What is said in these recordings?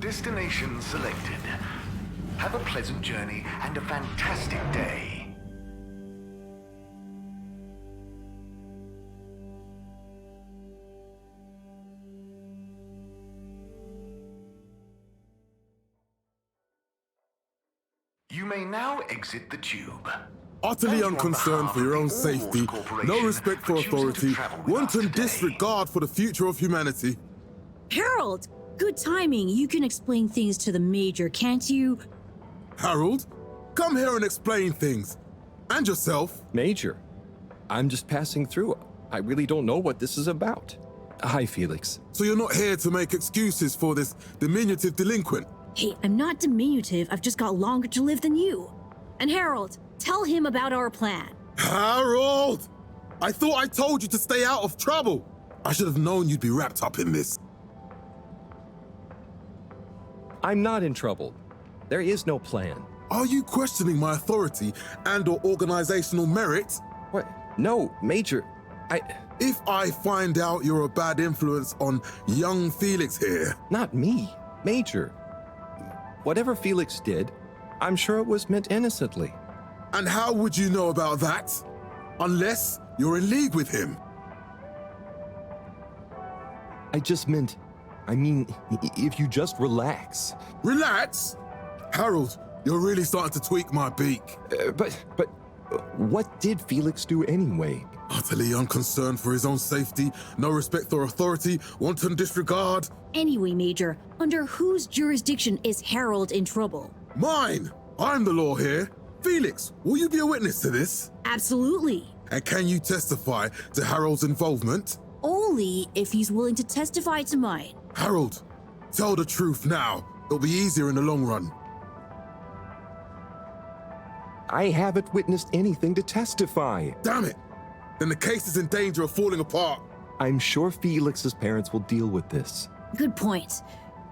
Destination selected. Have a pleasant journey and a fantastic day. You may now exit the tube. Utterly unconcerned for your own safety, no respect for authority, wanton disregard for the future of humanity. Harold! Good timing. You can explain things to the Major, can't you? Harold, come here and explain things. And yourself. Major, I'm just passing through. I really don't know what this is about. Hi, Felix. So you're not here to make excuses for this diminutive delinquent? Hey, I'm not diminutive. I've just got longer to live than you. And Harold, tell him about our plan. Harold! I thought I told you to stay out of trouble. I should have known you'd be wrapped up in this. I'm not in trouble. There is no plan. Are you questioning my authority and/or organizational merit? What? No, Major. If I find out you're a bad influence on young Felix here... Not me, Major. Whatever Felix did, I'm sure it was meant innocently. And how would you know about that? Unless you're in league with him. I mean, if you just relax. Relax? Harold, you're really starting to tweak my beak. But what did Felix do anyway? Utterly unconcerned for his own safety, no respect for authority, wanton disregard. Anyway, Major, under whose jurisdiction is Harold in trouble? Mine! I'm the law here. Felix, will you be a witness to this? Absolutely. And can you testify to Harold's involvement? Only if he's willing to testify to mine. Harold, tell the truth now. It'll be easier in the long run. I haven't witnessed anything to testify. Damn it! Then the case is in danger of falling apart. I'm sure Felix's parents will deal with this. Good point.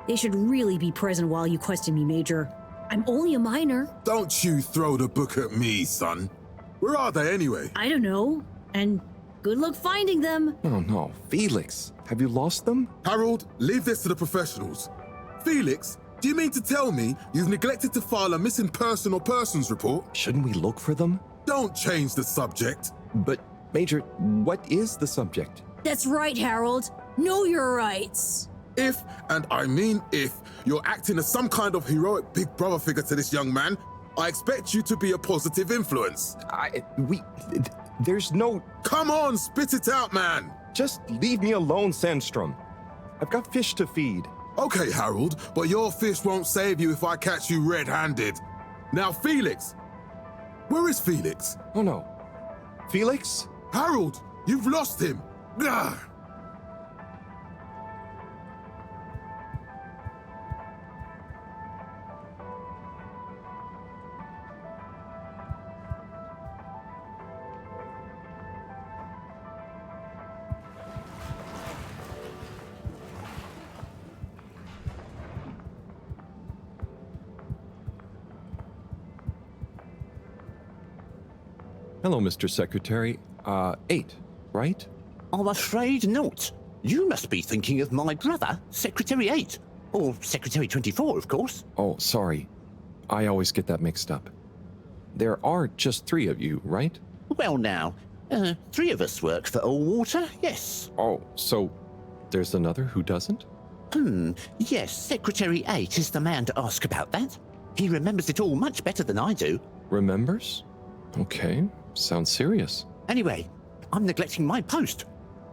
They should really be present while you question me, Major. I'm only a minor. Don't you throw the book at me, son. Where are they anyway? I don't know. And good luck finding them. Oh no, Felix, have you lost them? Harold, leave this to the professionals. Felix, do you mean to tell me you've neglected to file a missing person or persons report? Shouldn't we look for them? Don't change the subject. But, Major, what is the subject? That's right, Harold. Know your rights. If, and I mean if, you're acting as some kind of heroic big brother figure to this young man, I expect you to be a positive influence. There's no... Come on, spit it out, man! Just leave me alone, Sandstrom. I've got fish to feed. Okay, Harold, but your fish won't save you if I catch you red-handed. Now, Felix! Where is Felix? Oh no. Felix? Harold, you've lost him! Ugh. Hello, Mr. Secretary. 8, right? I'm afraid not. You must be thinking of my brother, Secretary 8. Or Secretary 24, of course. Oh, sorry. I always get that mixed up. There are just 3 of you, right? Well now, 3 of us work for Allwater, yes. Oh, so there's another who doesn't? Yes, Secretary 8 is the man to ask about that. He remembers it all much better than I do. Remembers? Okay, sounds serious. Anyway, I'm neglecting my post.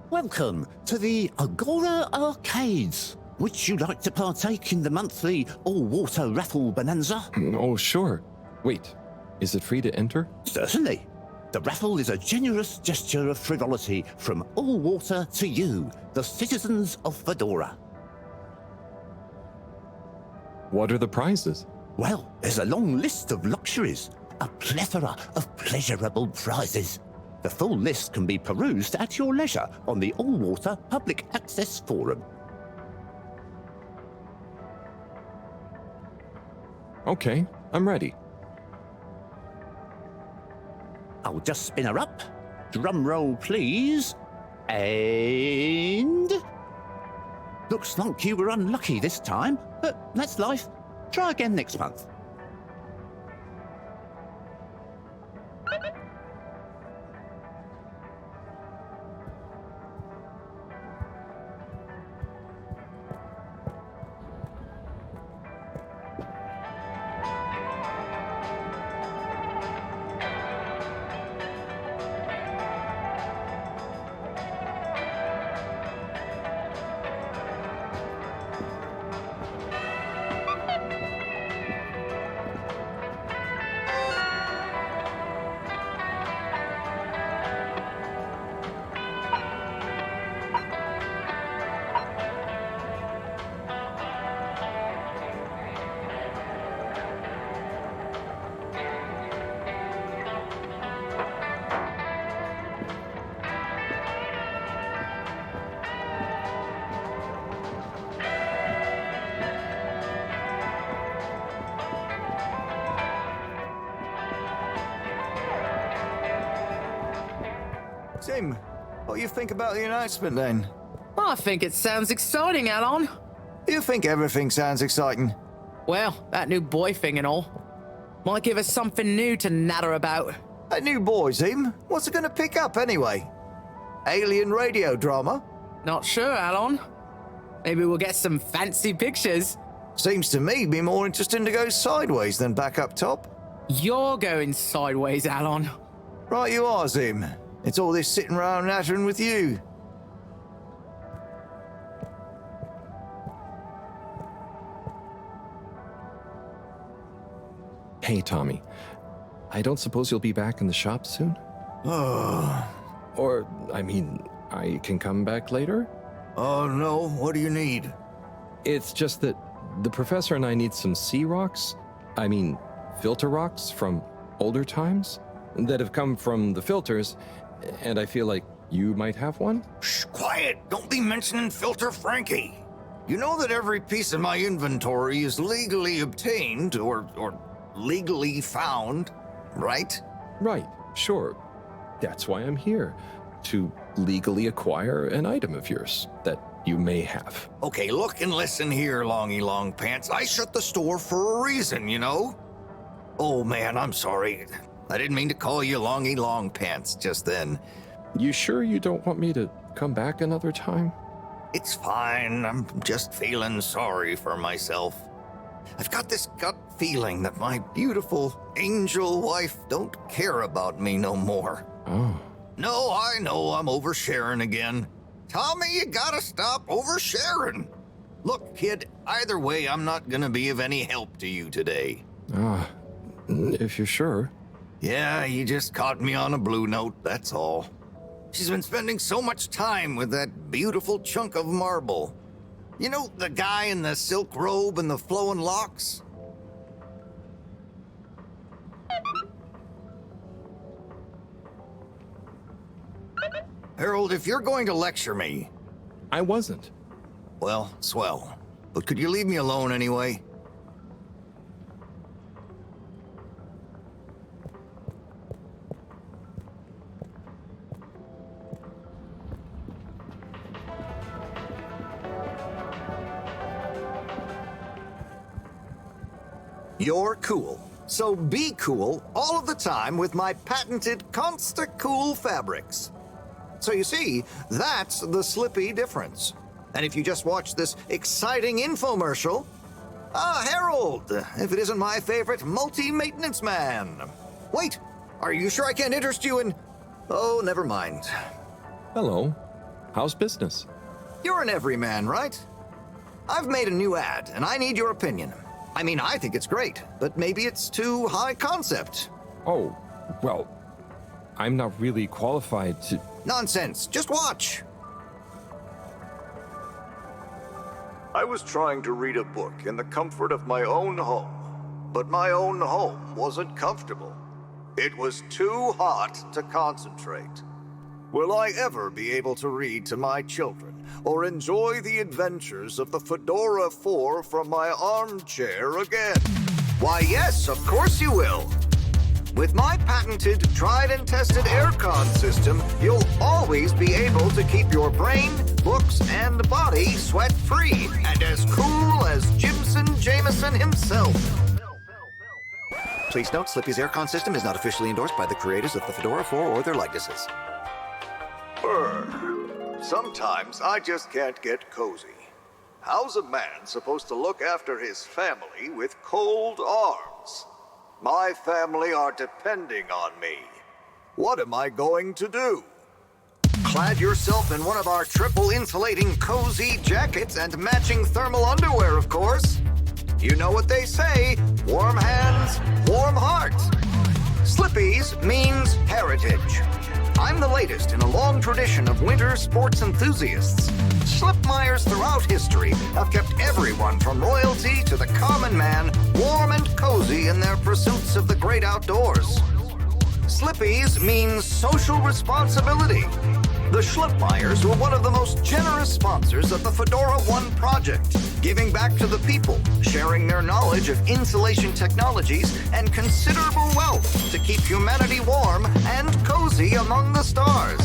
Welcome to the Agora Arcades. Would you like to partake in the monthly all-water raffle bonanza? Oh, sure. Wait, is it free to enter? Certainly. The raffle is a generous gesture of frivolity from Allwater to you, the citizens of Fedora. What are the prizes? Well, there's a long list of luxuries, a plethora of pleasurable prizes. The full list can be perused at your leisure on the Allwater Public Access Forum. Okay, I'm ready. I'll just spin her up. Drum roll, please. And... looks like you were unlucky this time. But that's life. Try again next month. Tim, what do you think about the announcement then? I think it sounds exciting, Alon. You think everything sounds exciting? Well, that new boy thing and all. Might give us something new to natter about. That new boy, Tim, what's it gonna pick up anyway? Alien radio drama? Not sure, Alon. Maybe we'll get some fancy pictures. Seems to me be more interesting to go sideways than back up top. You're going sideways, Alon. Right you are, Tim. It's all this sitting around nattering with you. Hey, Tommy. I don't suppose you'll be back in the shop soon? Or, I mean, I can come back later? Oh no, what do you need? It's just that the professor and I need some sea rocks. I mean, filter rocks from older times that have come from the filters, and I feel like you might have one? Shh, quiet. Don't be mentioning Filter Frankie. You know that every piece of my inventory is legally obtained or legally found, right? Right, sure. That's why I'm here, to legally acquire an item of yours that you may have. Okay, look and listen here, Longy Long Pants. I shut the store for a reason, you know? Oh man, I'm sorry. I didn't mean to call you Longy Long Pants just then. You sure you don't want me to come back another time? It's fine. I'm just feeling sorry for myself. I've got this gut feeling that my beautiful angel wife don't care about me no more. Oh. No, I know I'm oversharing again. Tommy, you gotta stop oversharing. Look, kid, either way, I'm not gonna be of any help to you today. If you're sure. Yeah, you just caught me on a blue note, that's all. She's been spending so much time with that beautiful chunk of marble. You know, the guy in the silk robe and the flowing locks? Harold, if you're going to lecture me... I wasn't. Well, swell. But could you leave me alone anyway? You're cool. So be cool all of the time with my patented Consta-Cool fabrics. So you see, that's the Slippy difference. And if you just watch this exciting infomercial... Ah, Harold, if it isn't my favorite multi-maintenance man. Wait, are you sure I can't interest you in... Oh, never mind. Hello. How's business? You're an everyman, right? I've made a new ad, and I need your opinion. I mean, I think it's great, but maybe it's too high concept. Oh, well, I'm not really qualified to... Nonsense, just watch. I was trying to read a book in the comfort of my own home, but my own home wasn't comfortable. It was too hot to concentrate. Will I ever be able to read to my children or enjoy the adventures of the Fedora 4 from my armchair again? Why, yes, of course you will. With my patented, tried and tested aircon system, you'll always be able to keep your brain, looks, and body sweat-free and as cool as Jimson Jameson himself. Please note, Slippy's aircon system is not officially endorsed by the creators of the Fedora 4 or their likenesses. Sometimes I just can't get cozy. How's a man supposed to look after his family with cold arms? My family are depending on me. What am I going to do? Clad yourself in one of our triple insulating cozy jackets and matching thermal underwear, of course. You know what they say, warm hands, warm heart. Slippy's means heritage. I'm the latest in a long tradition of winter sports enthusiasts. Slipmeyers throughout history have kept everyone from royalty to the common man warm and cozy in their pursuits of the great outdoors. Slippy's means social responsibility. The Schlipmeyers were one of the most generous sponsors of the Fedora 1 project, giving back to the people, sharing their knowledge of insulation technologies and considerable wealth to keep humanity warm and cozy among the stars.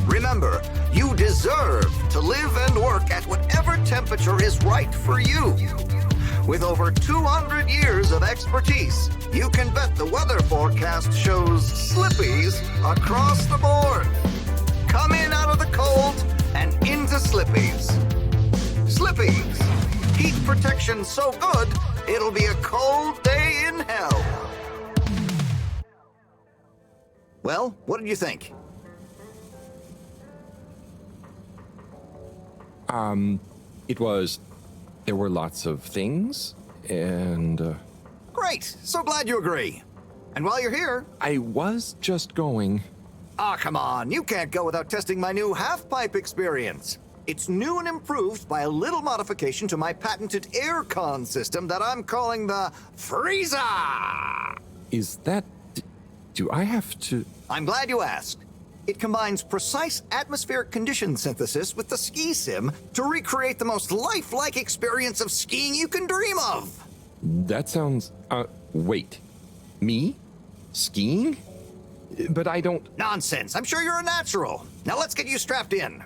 Remember, you deserve to live and work at whatever temperature is right for you. With over 200 years of expertise, you can bet the weather forecast shows Slippies across the board. Come in out of the cold and into Slippies. Slippies. Heat protection so good, it'll be a cold day in hell. Well, what did you think? There were lots of things, and, Great! So glad you agree. And while you're here... I was just going... Ah, come on. You can't go without testing my new half-pipe experience. It's new and improved by a little modification to my patented aircon system that I'm calling the Freezer! Is that... Do I have to... I'm glad you asked. It combines precise atmospheric condition synthesis with the ski sim to recreate the most lifelike experience of skiing you can dream of. That sounds... wait. Me? Skiing? But I don't... Nonsense. I'm sure you're a natural. Now let's get you strapped in.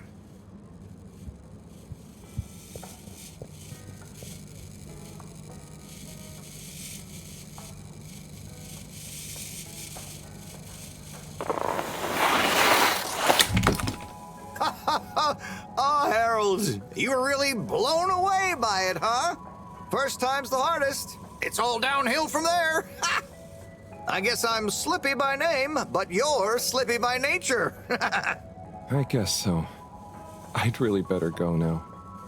Oh, Harold, you were really blown away by it, huh? First time's the hardest. It's all downhill from there. I guess I'm Slippy by name, but you're Slippy by nature. I guess so. I'd really better go now.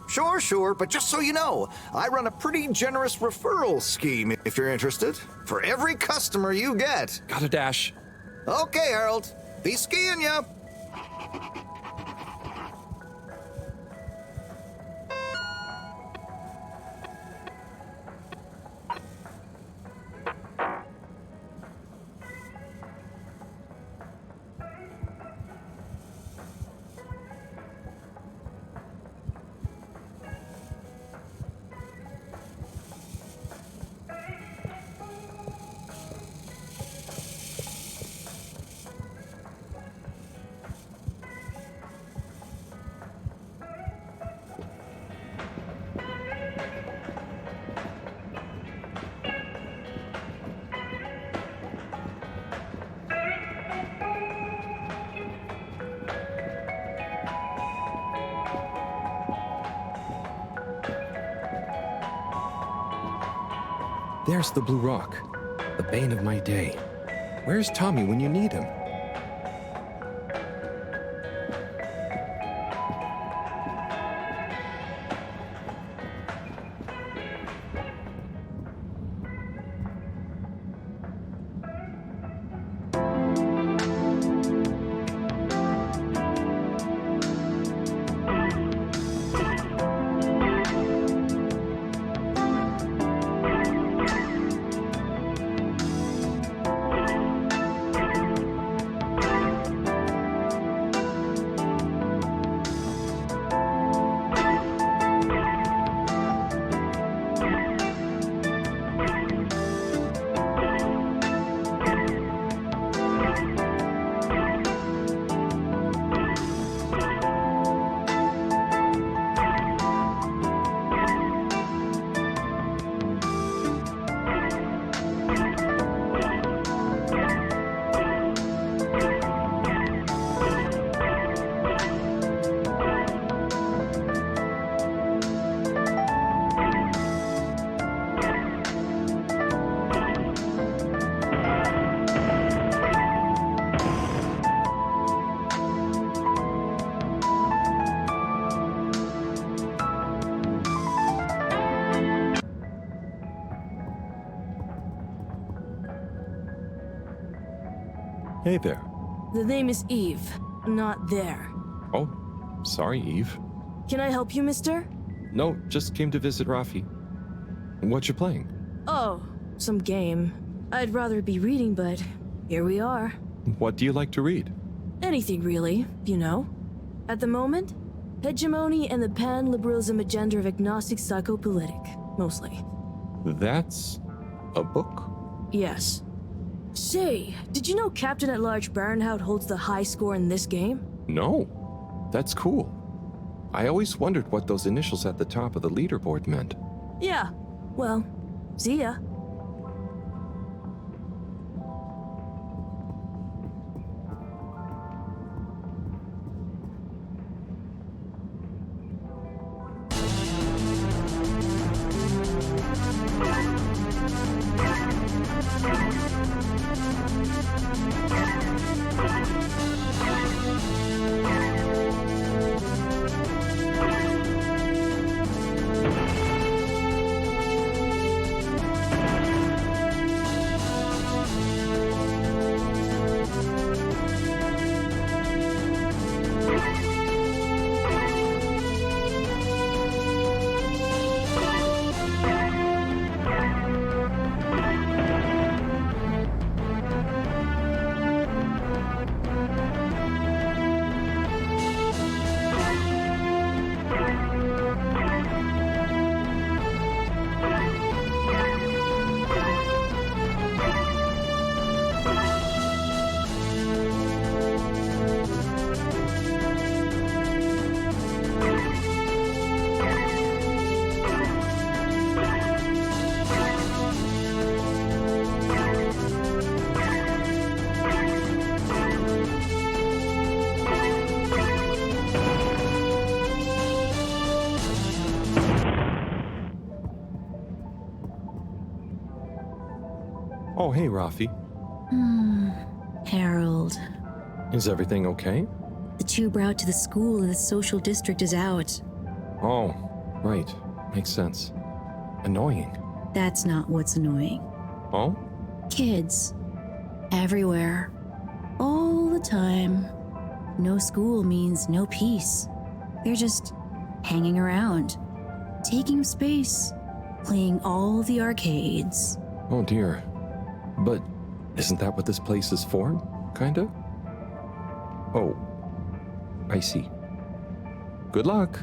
Sure, but just so you know, I run a pretty generous referral scheme if you're interested. For every customer you get. Gotta dash. Okay, Harold. Be skiing ya. There's the Blue Rock, the bane of my day. Where's Tommy when you need him? Hey there. The name is Eve, not there. Oh, sorry, Eve. Can I help you, mister? No, just came to visit Rafi. What you playing? Oh, some game. I'd rather be reading, but here we are. What do you like to read? Anything really, you know. At the moment, hegemony and the pan-liberalism agenda of agnostic psychopolitic, mostly. That's a book? Yes. Say, did you know Captain-at-Large Baronhout holds the high score in this game? No. That's cool. I always wondered what those initials at the top of the leaderboard meant. Yeah. Well, see ya. Oh, hey, Rafi. Harold. Is everything okay? The tube route to the school in the social district is out. Oh, right. Makes sense. Annoying. That's not what's annoying. Oh? Kids. Everywhere. All the time. No school means no peace. They're just hanging around, taking space, playing all the arcades. Oh, dear. But isn't that what this place is for? Kinda? Oh, I see. Good luck.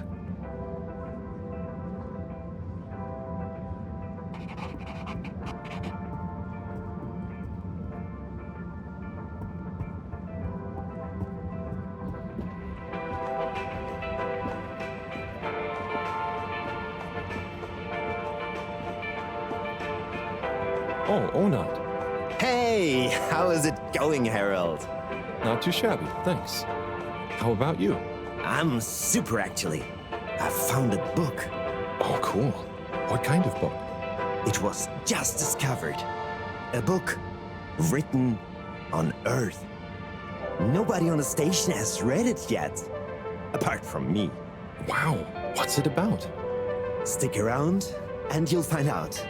Oh, Onat. Hey, how is it going, Harold? Not too shabby, thanks. How about you? I'm super, actually. I found a book. Oh, cool. What kind of book? It was just discovered. A book written on Earth. Nobody on the station has read it yet, apart from me. Wow, what's it about? Stick around, and you'll find out.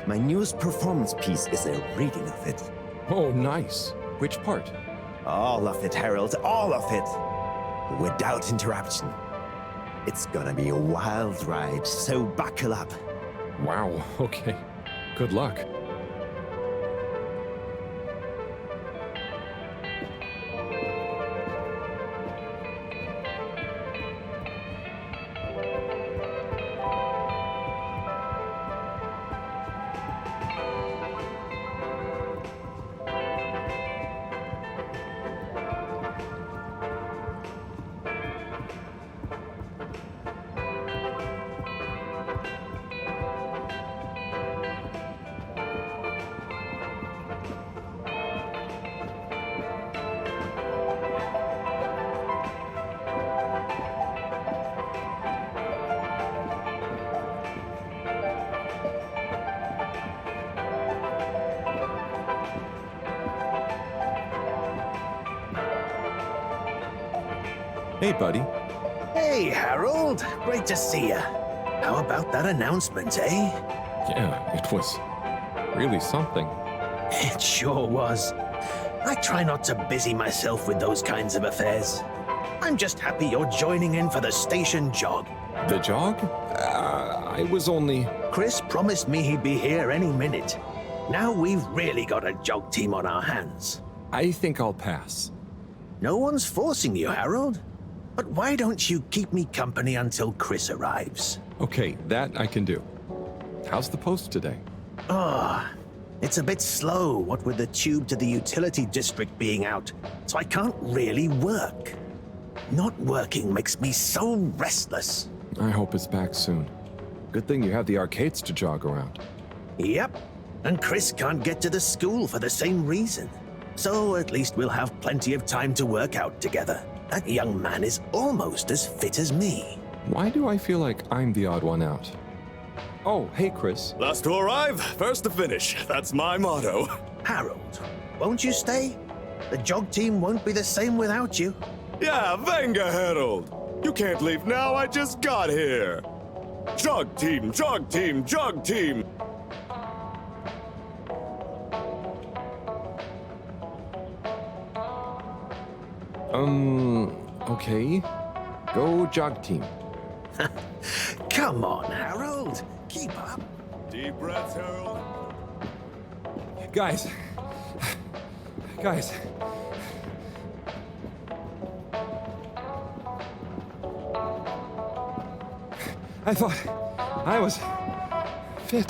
My newest performance piece is a reading of it. Oh, nice. Which part? All of it, Harold, all of it. Without interruption. It's gonna be a wild ride, so buckle up. Wow, okay. Good luck. Hey, buddy. Hey, Harold. Great to see you. How about that announcement, eh? Yeah, it was really something. It sure was. I try not to busy myself with those kinds of affairs. I'm just happy you're joining in for the station jog. The jog? I was only... Chris promised me he'd be here any minute. Now we've really got a jog team on our hands. I think I'll pass. No one's forcing you, Harold. But why don't you keep me company until Chris arrives? Okay, that I can do. How's the post today? It's a bit slow, what with the tube to the utility district being out, so I can't really work. Not working makes me so restless. I hope it's back soon. Good thing you have the arcades to jog around. Yep, and Chris can't get to the school for the same reason. So at least we'll have plenty of time to work out together. That young man is almost as fit as me. Why do I feel like I'm the odd one out? Oh, hey, Chris. Last to arrive, first to finish. That's my motto. Harold, won't you stay? The jog team won't be the same without you. Yeah, venga, Harold. You can't leave now, I just got here. Jog team, jog team, jog team. Okay. Go jog team. Come on, Harold. Keep up. Deep breaths, Harold. Guys. I thought I was fit.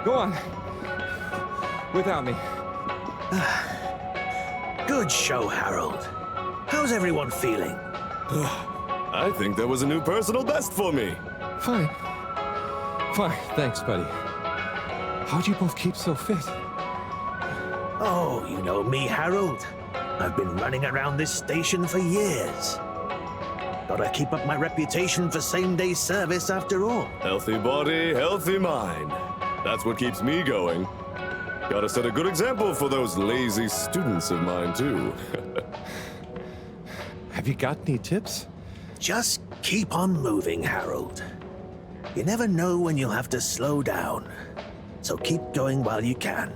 Go on. Without me. Good show, Harold. How's everyone feeling? I think there was a new personal best for me. Fine. Thanks, buddy. How'd you both keep so fit? Oh, you know me, Harold. I've been running around this station for years. Gotta keep up my reputation for same-day service after all. Healthy body, healthy mind. That's what keeps me going. Gotta set a good example for those lazy students of mine, too. Have you got any tips? Just keep on moving, Harold. You never know when you'll have to slow down. So keep going while you can.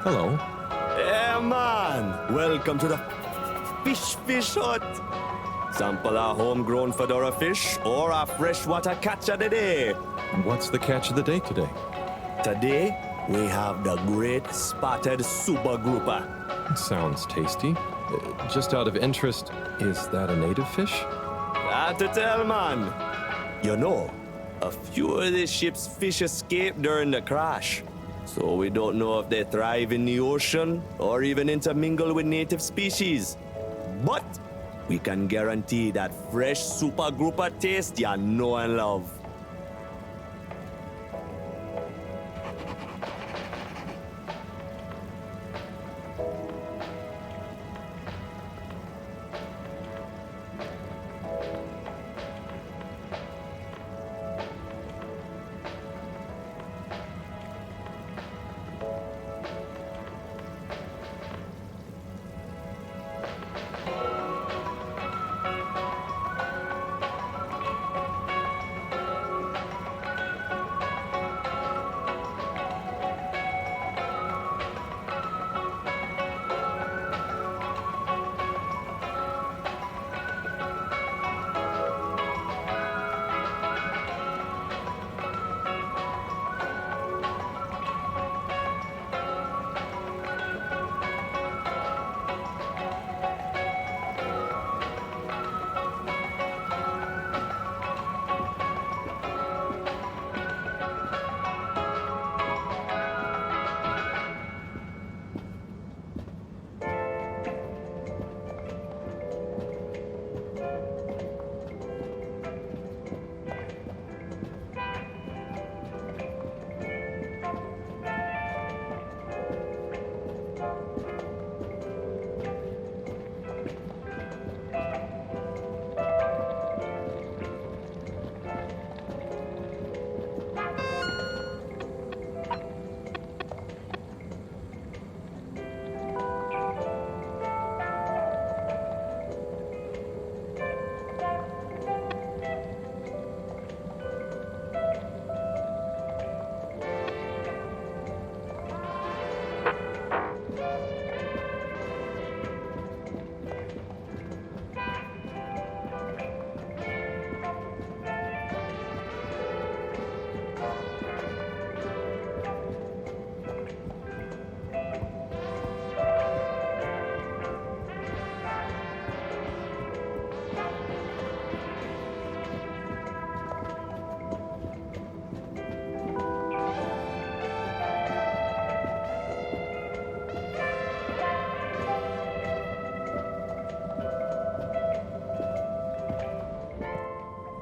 Hello. Yeah, man. Welcome to the fish hut. Sample a homegrown fedora fish or a freshwater catch of the day. What's the catch of the day today? Today, we have the great spotted super grouper. Sounds tasty. Just out of interest, is that a native fish? Hard to tell, man. You know, a few of the ship's fish escaped during the crash. So we don't know if they thrive in the ocean or even intermingle with native species. But we can guarantee that fresh super grouper taste you know and love.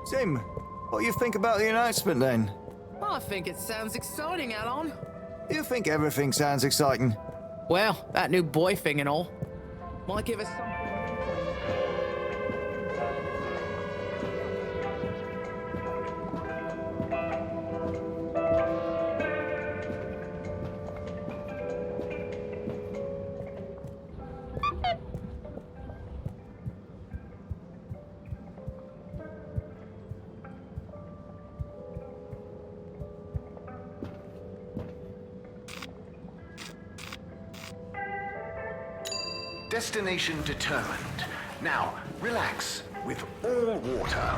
Tim, what do you think about the announcement then? I think it sounds exciting, Alon. You think everything sounds exciting? Well, that new boy thing and all. Might give us something. Destination determined. Now, relax with all water.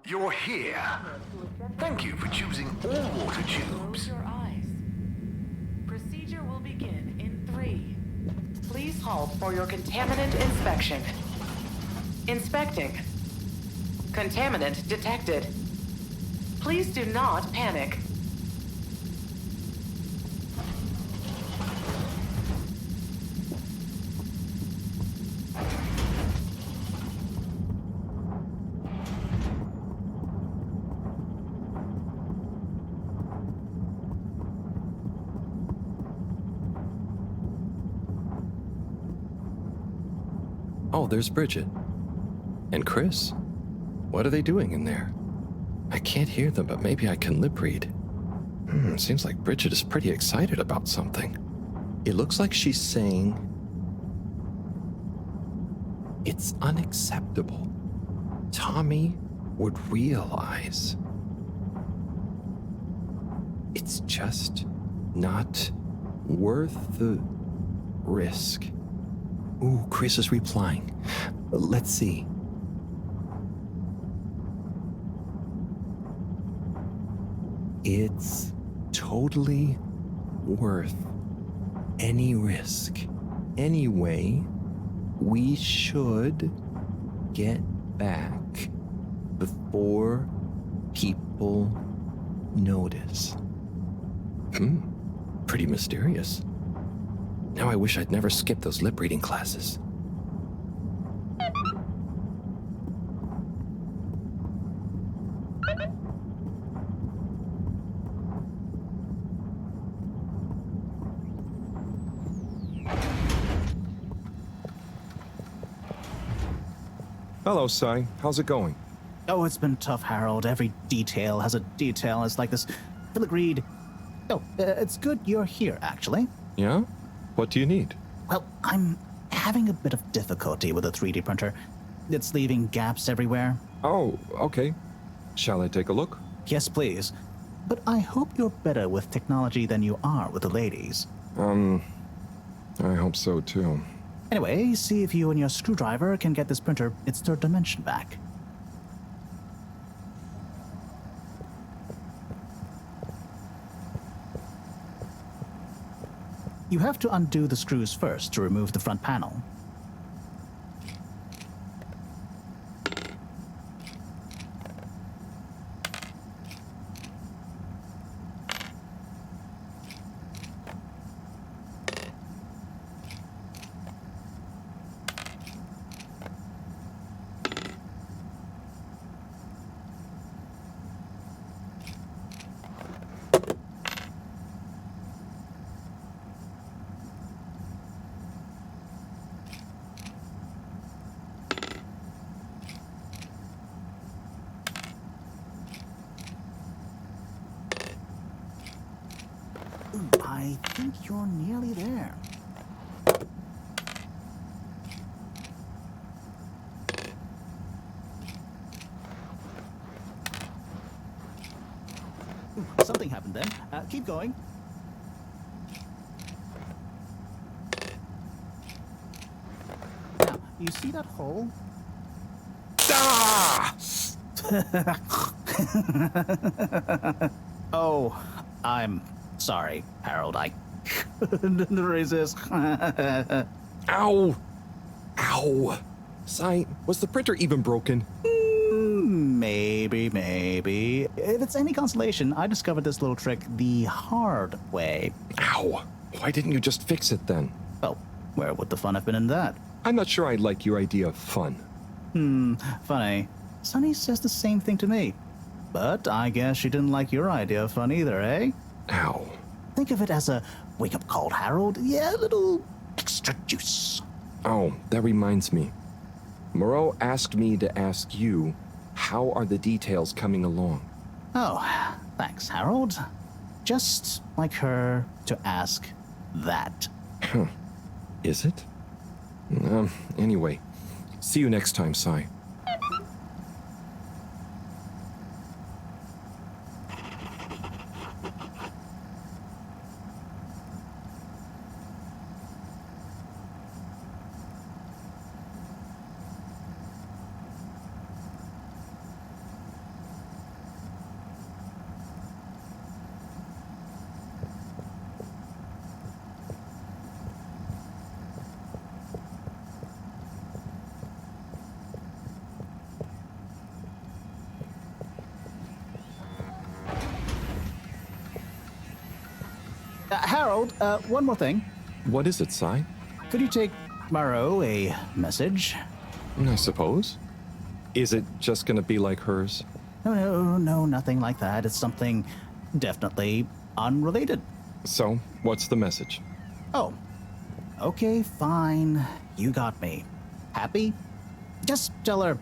You're here. Thank you for choosing all water tubes. Your eyes. Procedure will begin in 3. Please halt for your contaminant inspection. Inspecting. Contaminant detected. Please do not panic. Oh, there's Bridget. And Chris. What are they doing in there? I can't hear them, but maybe I can lip read. Seems like Bridget is pretty excited about something. It looks like she's saying, "It's unacceptable. Tommy would realize. It's just not worth the risk." Ooh, Chris is replying. Let's see. It's totally worth any risk. Anyway, we should get back before people notice. Pretty mysterious. Now I wish I'd never skipped those lip reading classes. Hello, Sai. How's it going? Oh, it's been tough, Harold. Every detail has a detail. It's like this filigreed. Oh, it's good you're here, actually. Yeah? What do you need? Well, I'm having a bit of difficulty with a 3D printer. It's leaving gaps everywhere. Oh, okay. Shall I take a look? Yes, please. But I hope you're better with technology than you are with the ladies. I hope so too. Anyway, see if you and your screwdriver can get this printer its third dimension back. You have to undo the screws first to remove the front panel. I think you're nearly there. Something happened then. Keep going. Now, you see that hole? Ah! Oh, I'm sorry, Harold. I couldn't resist. Ow! Ow! Sai, was the printer even broken? Maybe. If it's any consolation, I discovered this little trick the hard way. Ow! Why didn't you just fix it then? Well, where would the fun have been in that? I'm not sure I like your idea of fun. Funny. Sunny says the same thing to me. But I guess she didn't like your idea of fun either, eh? Ow. Think of it as a wake-up call, Harold. Yeah, a little extra juice. Oh, that reminds me. Moreau asked me to ask you, how are the details coming along? Oh, thanks, Harold. Just like her to ask that. Is it? Anyway, see you next time, Sai. Harold, one more thing. What is it, Sai? Could you take Moreau a message? I suppose. Is it just gonna be like hers? No, nothing like that. It's something definitely unrelated. So, what's the message? Oh, okay, fine. You got me. Happy? Just tell her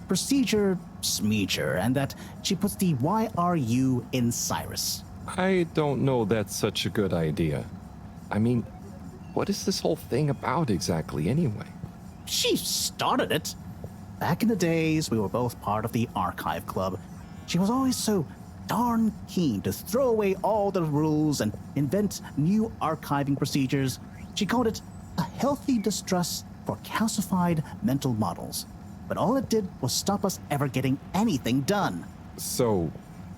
procedure smeecher and that she puts the YRU in Cyrus. I don't know that's such a good idea. I mean, what is this whole thing about exactly anyway? She started it. Back in the days, we were both part of the archive club. She was always so darn keen to throw away all the rules and invent new archiving procedures. She called it a healthy distrust for calcified mental models. But all it did was stop us ever getting anything done. So,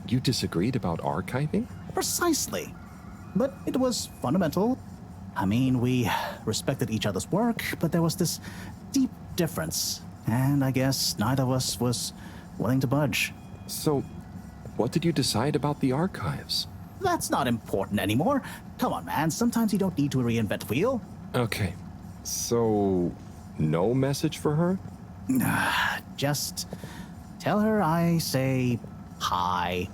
you disagreed about archiving? Precisely. But it was fundamental. I mean, we respected each other's work, but there was this deep difference. And I guess neither of us was willing to budge. So, what did you decide about the archives? That's not important anymore. Come on, man. Sometimes you don't need to reinvent the wheel. Okay. So, no message for her? Just tell her I say hi.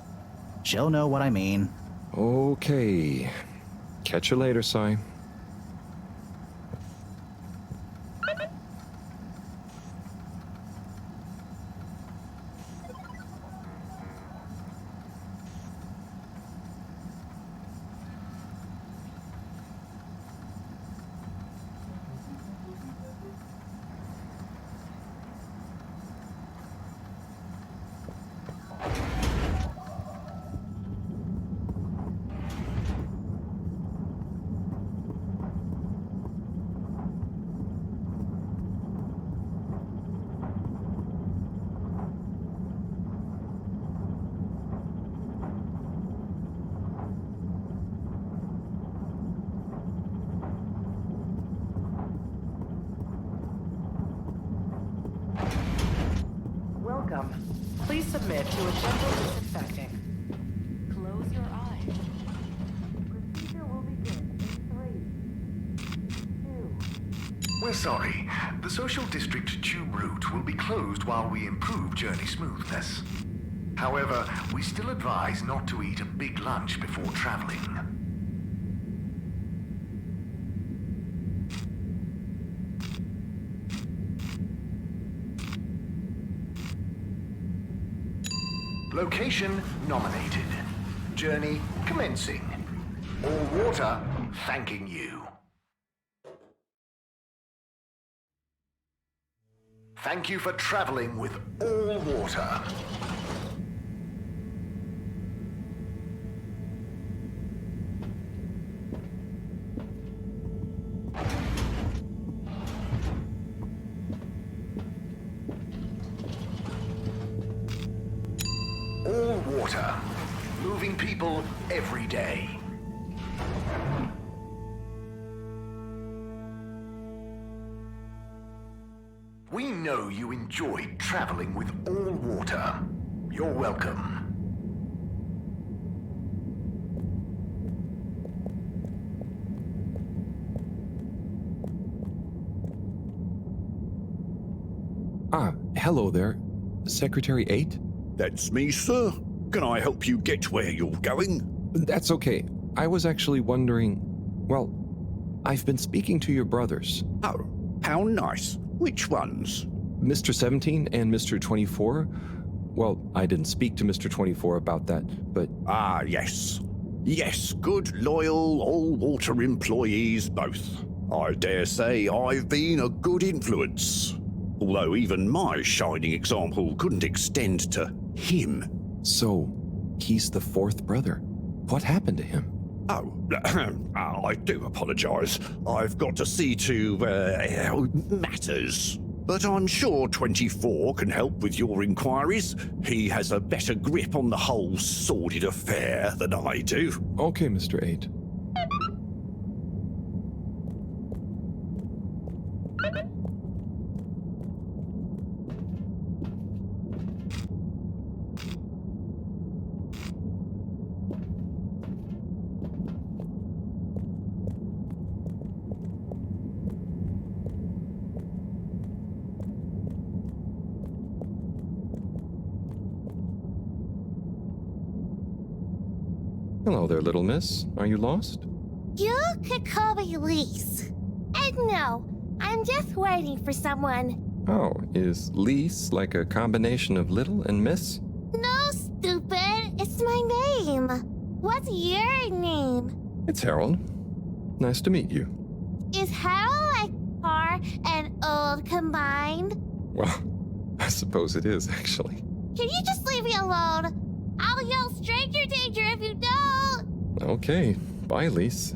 She'll know what I mean. Okay. Catch you later, Sai. Welcome. Please submit to a gentle disinfecting. Close your eyes. Procedure will begin in 3, 2. We're sorry. The social district tube route will be closed while we improve journey smoothness. However, we still advise not to eat a big lunch before traveling. Location nominated. Journey commencing. All water thanking you. Thank you for traveling with all water. All water. Moving people every day. We know you enjoyed traveling with all water. You're welcome. Hello there. Secretary 8? That's me, sir. Can I help you get where you're going? That's okay. I was actually wondering. Well, I've been speaking to your brothers. Oh, how nice. Which ones? Mr. 17 and Mr. 24. Well, I didn't speak to Mr. 24 about that, but. Ah, yes. Yes, good, loyal, all-water employees both. I dare say I've been a good influence. Although even my shining example couldn't extend to him. So, he's the fourth brother. What happened to him? Oh, I do apologize. I've got to see to, matters. But I'm sure 24 can help with your inquiries. He has a better grip on the whole sordid affair than I do. Okay, Mr. 8. Hello there, little miss. Are you lost? You could call me Lise. And no, I'm just waiting for someone. Oh, is Lise like a combination of little and miss? No, stupid. It's my name. What's your name? It's Harold. Nice to meet you. Is Harold like car and old combined? Well, I suppose it is, actually. Can you just leave me alone? I'll yell stranger danger if you don't! Okay, bye, Lise.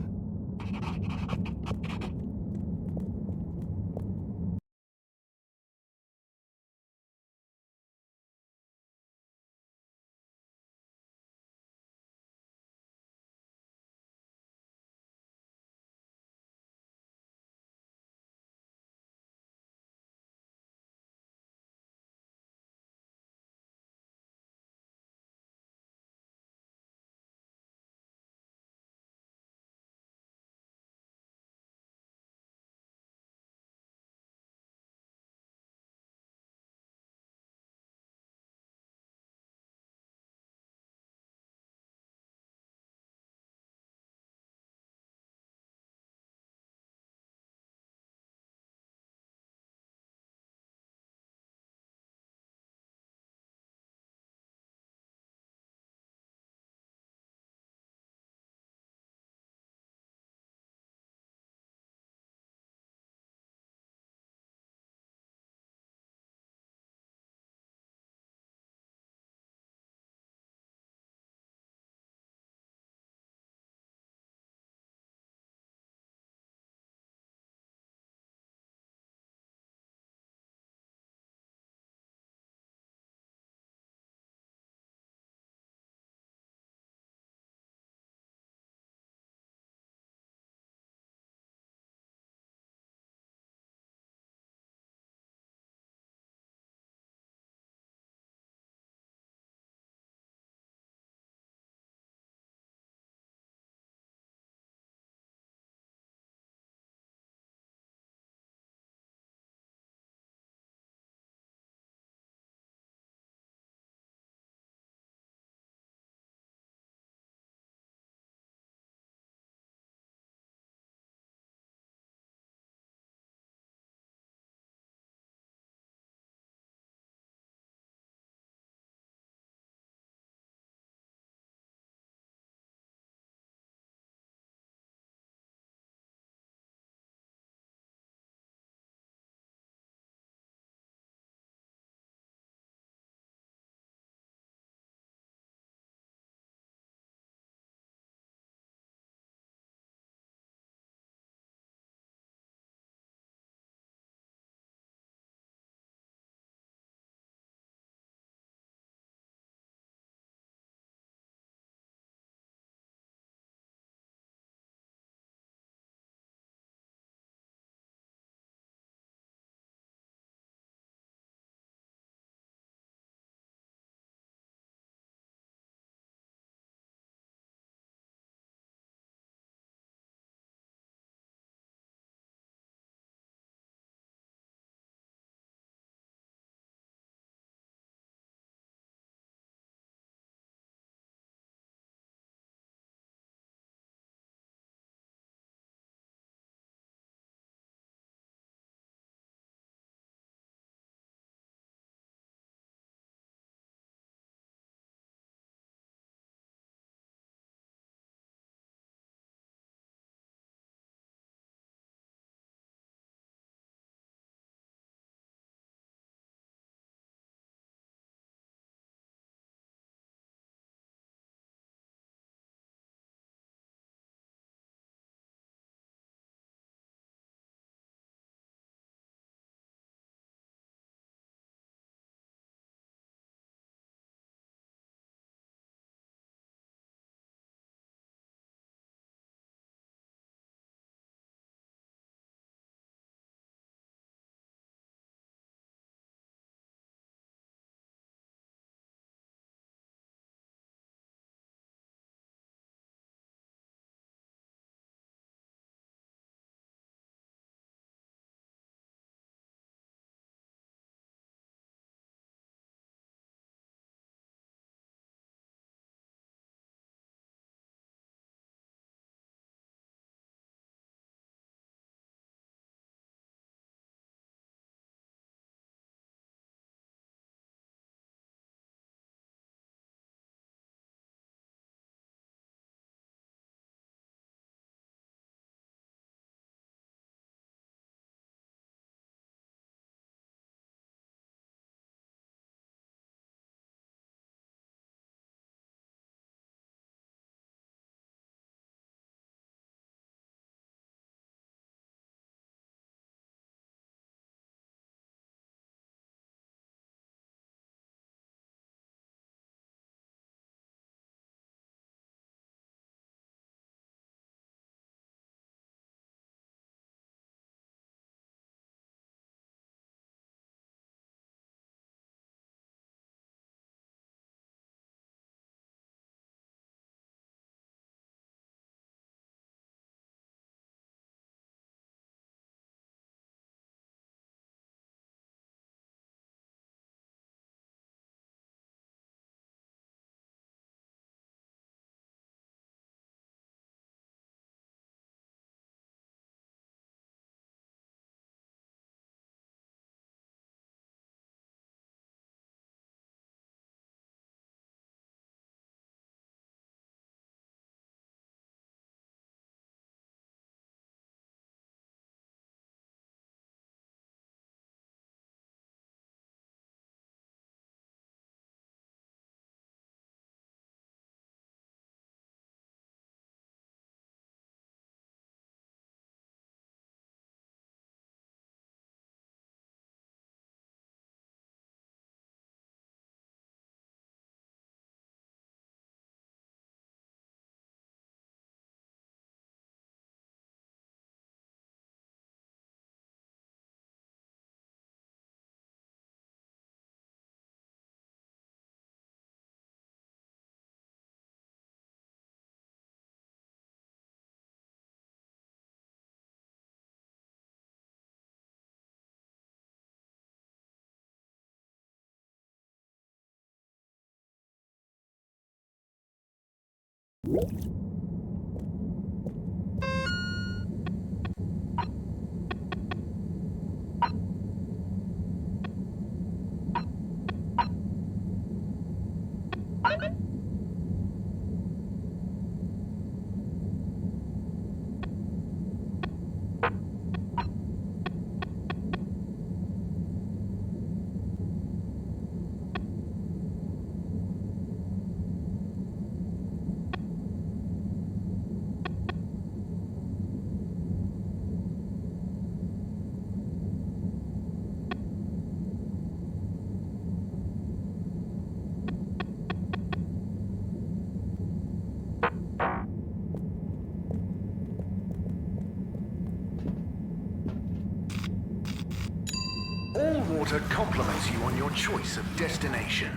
All water compliments you on your choice of destination.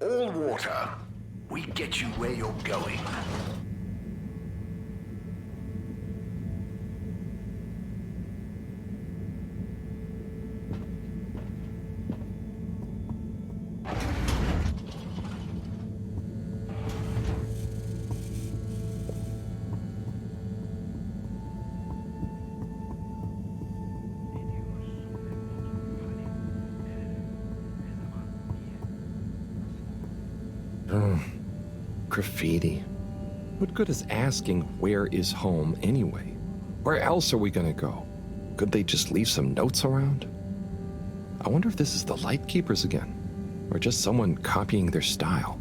All water, we get you where you're going. Graffiti. What good is asking where is home anyway? Where else are we gonna go? Could they just leave some notes around? I wonder if this is the Lightkeepers again, or just someone copying their style.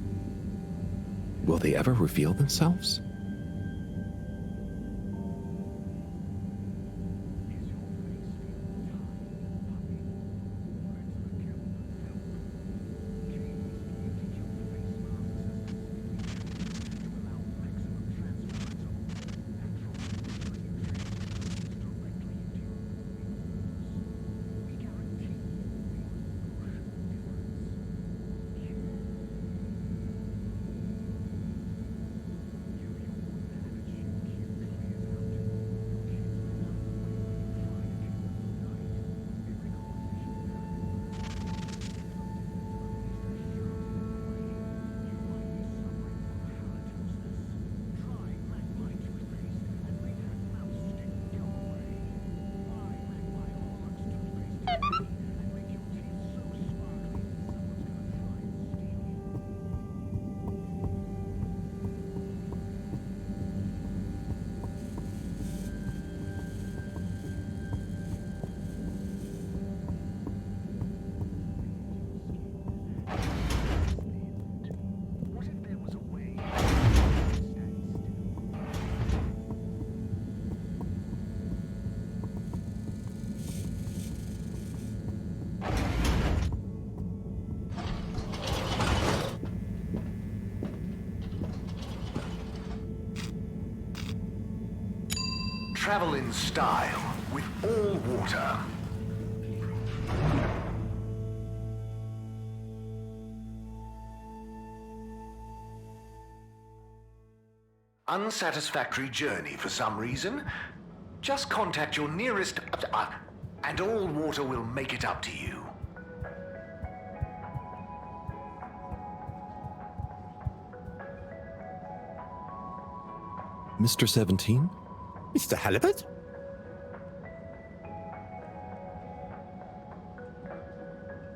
Will they ever reveal themselves? Travel in style with all water. Unsatisfactory journey for some reason? Just contact your nearest... and all water will make it up to you. Mr. 17? Mr. Halibut?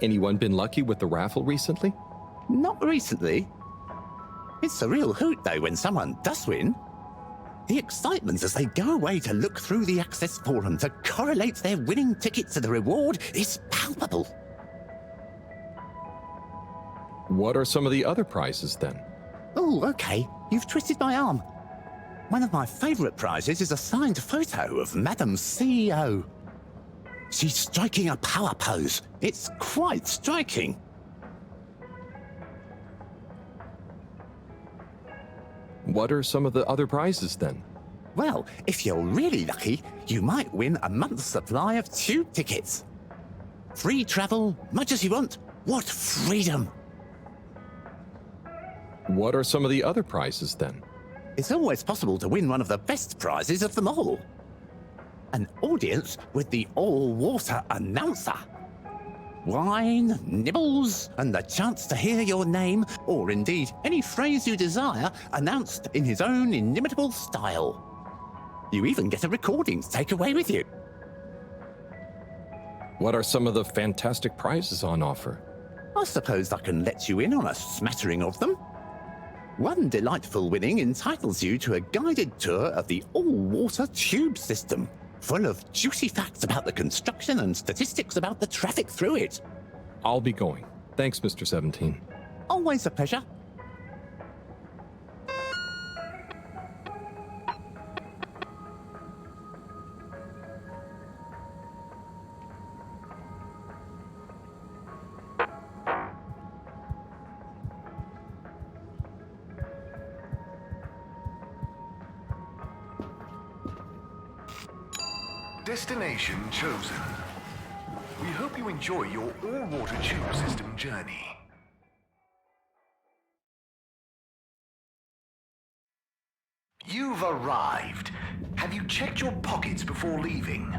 Anyone been lucky with the raffle recently? Not recently. It's a real hoot, though, when someone does win. The excitement as they go away to look through the access forum to correlate their winning ticket to the reward is palpable. What are some of the other prizes, then? Oh, okay. You've twisted my arm. One of my favourite prizes is a signed photo of Madam CEO. She's striking a power pose. It's quite striking. What are some of the other prizes, then? Well, if you're really lucky, you might win a month's supply of tube tickets. Free travel, much as you want. What freedom! What are some of the other prizes, then? It's always possible to win one of the best prizes of them all. An audience with the all-water announcer. Wine, nibbles, and the chance to hear your name, or indeed any phrase you desire, announced in his own inimitable style. You even get a recording to take away with you. What are some of the fantastic prizes on offer? I suppose I can let you in on a smattering of them. One delightful winning entitles you to a guided tour of the all-water tube system, full of juicy facts about the construction and statistics about the traffic through it. I'll be going. Thanks, Mr. 17. Always a pleasure. Destination chosen. We hope you enjoy your all-water tube system journey. You've arrived. Have you checked your pockets before leaving?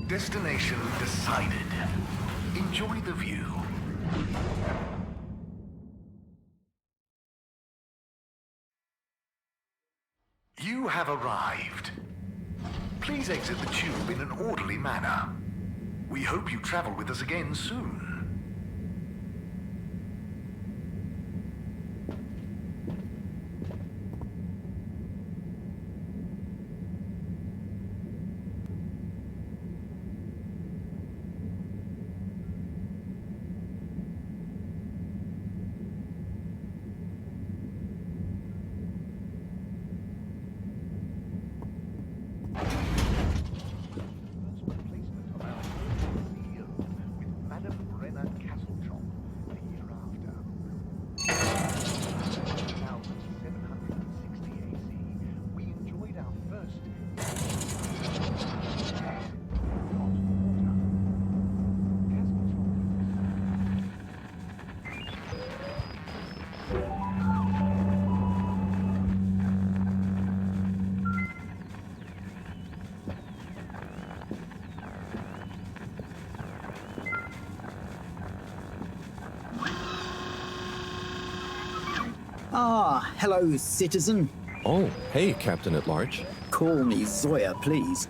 Destination decided. Enjoy the view. You have arrived. Please exit the tube in an orderly manner. We hope you travel with us again soon. Ah, hello, citizen. Oh, hey, Captain at Large. Call me Zoya, please.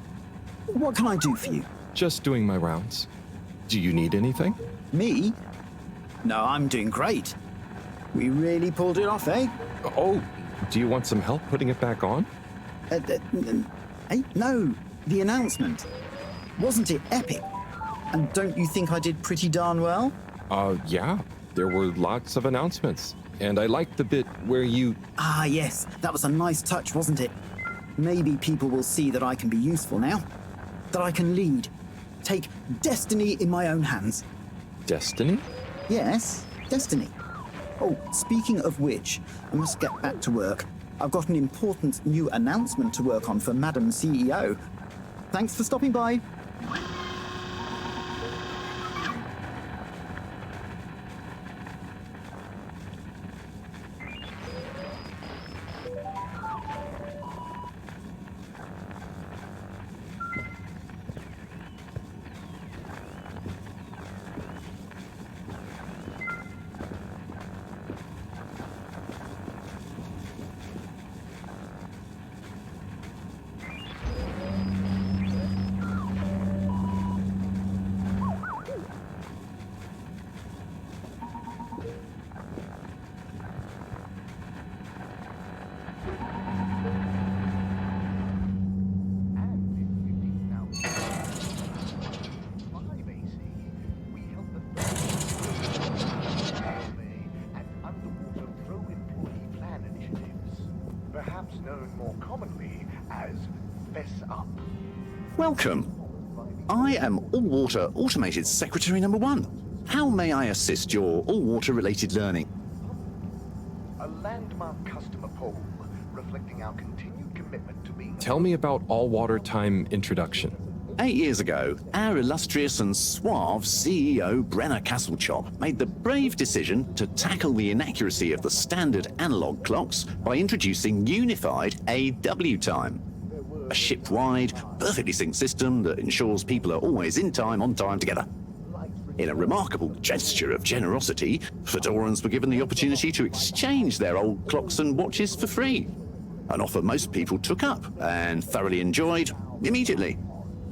What can I do for you? Just doing my rounds. Do you need anything? Me? No, I'm doing great. We really pulled it off, eh? Oh, do you want some help putting it back on? No, the announcement. Wasn't it epic? And don't you think I did pretty darn well? Yeah. There were lots of announcements. And I liked the bit where you... Ah, yes. That was a nice touch, wasn't it? Maybe people will see that I can be useful now. That I can lead. Take destiny in my own hands. Destiny? Yes, destiny. Oh, speaking of which, I must get back to work. I've got an important new announcement to work on for Madam CEO. Thanks for stopping by. Perhaps known more commonly as Fess Up. Welcome. I am All-Water Automated Secretary number 1. How may I assist your all-water related learning? A landmark customer poll reflecting our continued commitment to being... Tell me about all-water time introduction. 8 years ago, our illustrious and suave CEO Brenner Castlechop made the brave decision to tackle the inaccuracy of the standard analog clocks by introducing unified AW time. A ship-wide, perfectly synced system that ensures people are always in time, on time together. In a remarkable gesture of generosity, Fedorans were given the opportunity to exchange their old clocks and watches for free. An offer most people took up and thoroughly enjoyed immediately.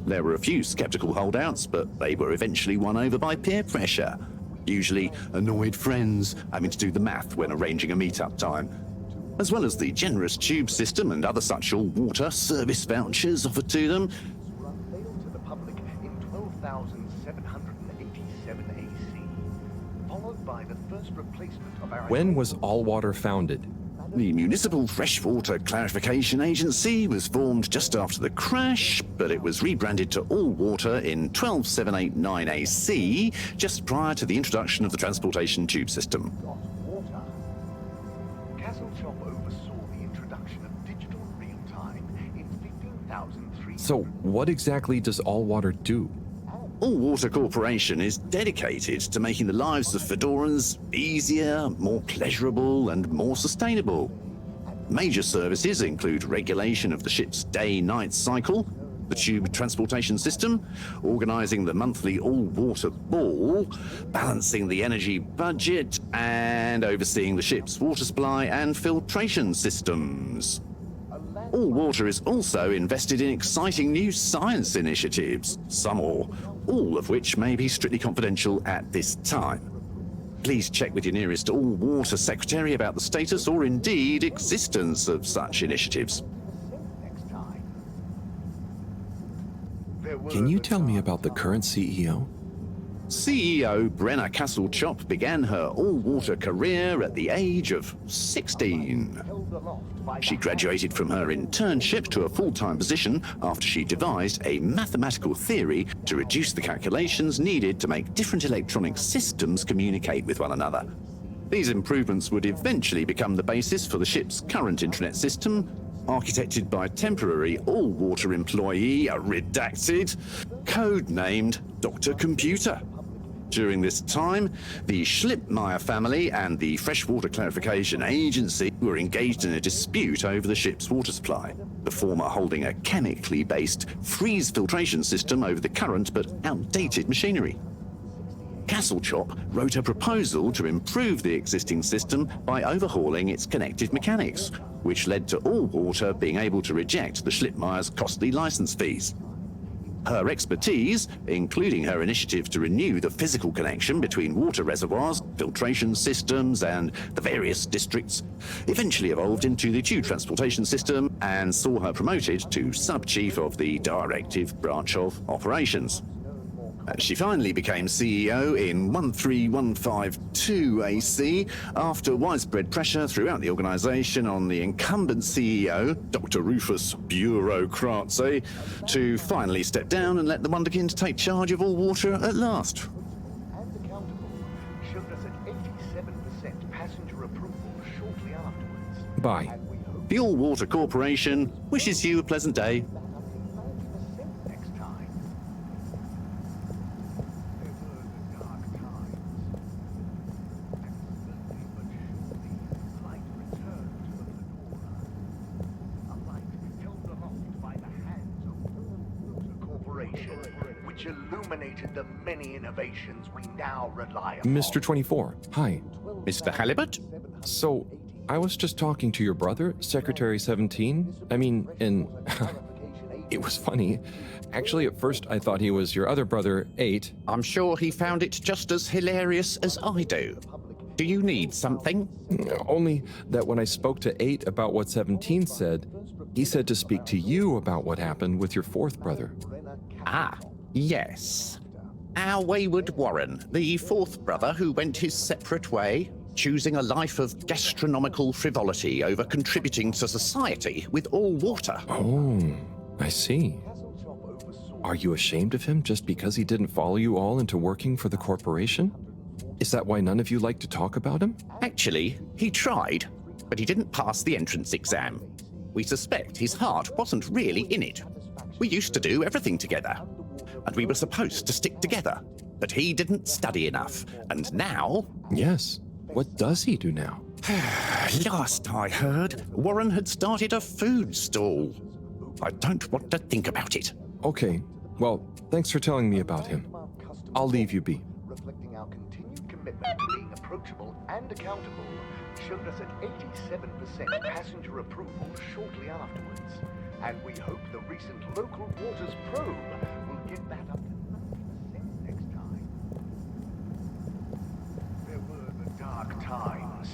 There were a few skeptical holdouts, but they were eventually won over by peer pressure. Usually annoyed friends having to do the math when arranging a meet-up time. As well as the generous tube system and other such all-water service vouchers offered to them. Unveiled to the public in 12,787 AC, followed by the first replacement of our... When was All-Water founded? The Municipal Freshwater Clarification Agency was formed just after the crash, but it was rebranded to All Water in 12789 AC, just prior to the introduction of the transportation tube system. Castlechop oversaw the introduction of digital real-time in 15,003... So, what exactly does All-Water do? All Water Corporation is dedicated to making the lives of Fedorans easier, more pleasurable, and more sustainable. Major services include regulation of the ship's day-night cycle, the tube transportation system, organising the monthly all-water ball, balancing the energy budget, and overseeing the ship's water supply and filtration systems. All Water is also invested in exciting new science initiatives, some or all of which may be strictly confidential at this time. Please check with your nearest All Water secretary about the status or indeed existence of such initiatives. Can you tell me about the current CEO? CEO Brenner Castlechop began her all-water career at the age of 16. She graduated from her internship to a full-time position after she devised a mathematical theory to reduce the calculations needed to make different electronic systems communicate with one another. These improvements would eventually become the basis for the ship's current intranet system, architected by temporary all-water employee, redacted, codenamed Dr. Computer. During this time, the Schlippmeyer family and the Freshwater Clarification Agency were engaged in a dispute over the ship's water supply, the former holding a chemically based freeze filtration system over the current but outdated machinery. Castlechop wrote a proposal to improve the existing system by overhauling its connected mechanics, which led to All Water being able to reject the Schlippmeyer's costly license fees. Her expertise, including her initiative to renew the physical connection between water reservoirs, filtration systems, and the various districts, eventually evolved into the tube transportation system and saw her promoted to sub-chief of the directive branch of operations. She finally became CEO in 13152 AC after widespread pressure throughout the organization on the incumbent CEO, Dr. Rufus Bureaucratse, to finally step down and let the wonderkind take charge of All Water at last. And accountable showed us at 87% passenger approval shortly afterwards. Bye. The All Water Corporation wishes you a pleasant day. Next time. Which illuminated the many innovations we now rely on. Mr. 24, hi. Mr. Halibut? So, I was just talking to your brother, Secretary 17. And it was funny. Actually, at first I thought he was your other brother, 8. I'm sure he found it just as hilarious as I do. Do you need something? Only that when I spoke to 8 about what 17 said, he said to speak to you about what happened with your 4th brother. Ah, yes. Our wayward Warren, the 4th brother who went his separate way, choosing a life of gastronomical frivolity over contributing to society with All Water. Oh, I see. Are you ashamed of him just because he didn't follow you all into working for the corporation? Is that why none of you like to talk about him? Actually, he tried. but he didn't pass the entrance exam. We suspect his heart wasn't really in it. We used to do everything together, and we were supposed to stick together, but he didn't study enough, and now... Yes. What does he do now? Last I heard, Warren had started a food stall. I don't want to think about it. Okay. Well, thanks for telling me about him. I'll leave you be. Reflecting our continued commitment to being approachable and accountable, showed us at 87% passenger approval shortly afterwards. And we hope the recent local waters probe will get that up to 90% next time. There were the dark times.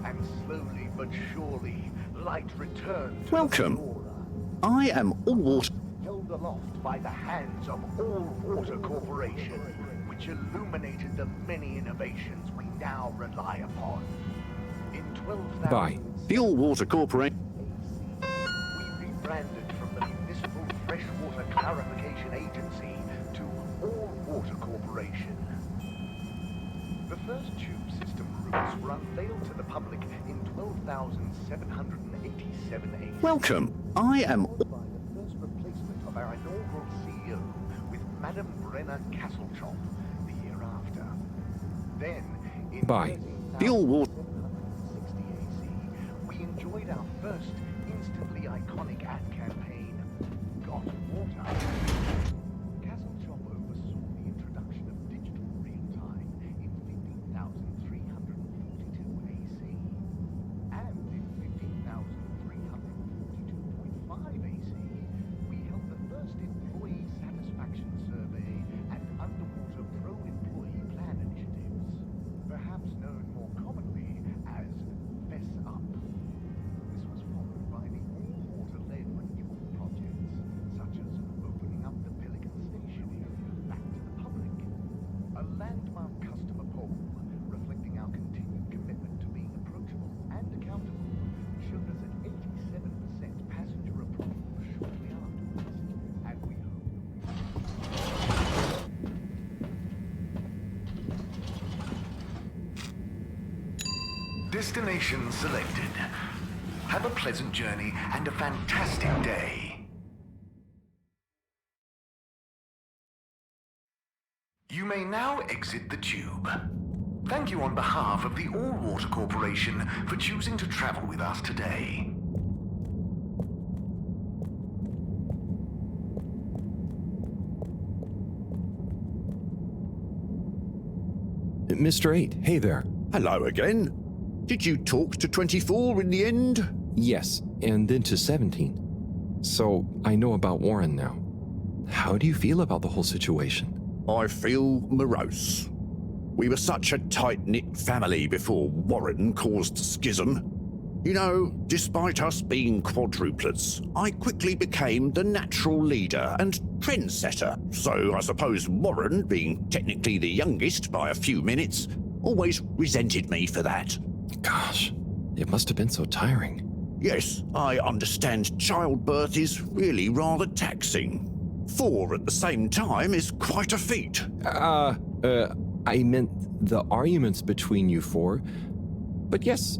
And slowly but surely, light returned to Welcome. the Aurora, I am All held aloft by the hands of All Water Corporation, which illuminated the many innovations we now rely upon. In 12,000... Bye. The All Water Corporation. We rebranded from the Municipal Freshwater Clarification Agency to All Water Corporation. The first tube system routes were unveiled to the public in 12,787 AC. Welcome. I am... Followed by the first replacement of our inaugural CEO with Madame Brenner Castlechoff the year after. Then, in Bye. The All Water... 13,760 AC, we enjoyed our first instantly iconic ad campaign, Got Water. Castlechoff oversaw the introduction of digital real-time in 15,342 AC. And in 15,342.5 AC, we held the first employee satisfaction survey and underwater pro-employee plan initiatives, perhaps known more commonly as Fess Up. This was followed by the all-water-led renewal projects, such as opening up the Pelican Station area back to the public. A landmark customer poll, reflecting our continued commitment to being approachable and accountable, showed us at 87% passenger approval shortly afterwards, and we hope Destination selected. Have a pleasant journey and a fantastic day. You may now exit the tube. Thank you on behalf of the All Water Corporation for choosing to travel with us today. Mr. 8, hey there. Hello again. Did you talk to 24 in the end? Yes, and then to 17. So, I know about Warren now. How do you feel about the whole situation? I feel morose. We were such a tight-knit family before Warren caused schism. You know, despite us being quadruplets, I quickly became the natural leader and trendsetter. So I suppose Warren, being technically the youngest by a few minutes, always resented me for that. Gosh, it must have been so tiring. Yes, I understand childbirth is really rather taxing. 4 at the same time is quite a feat. I meant the arguments between you 4. But yes,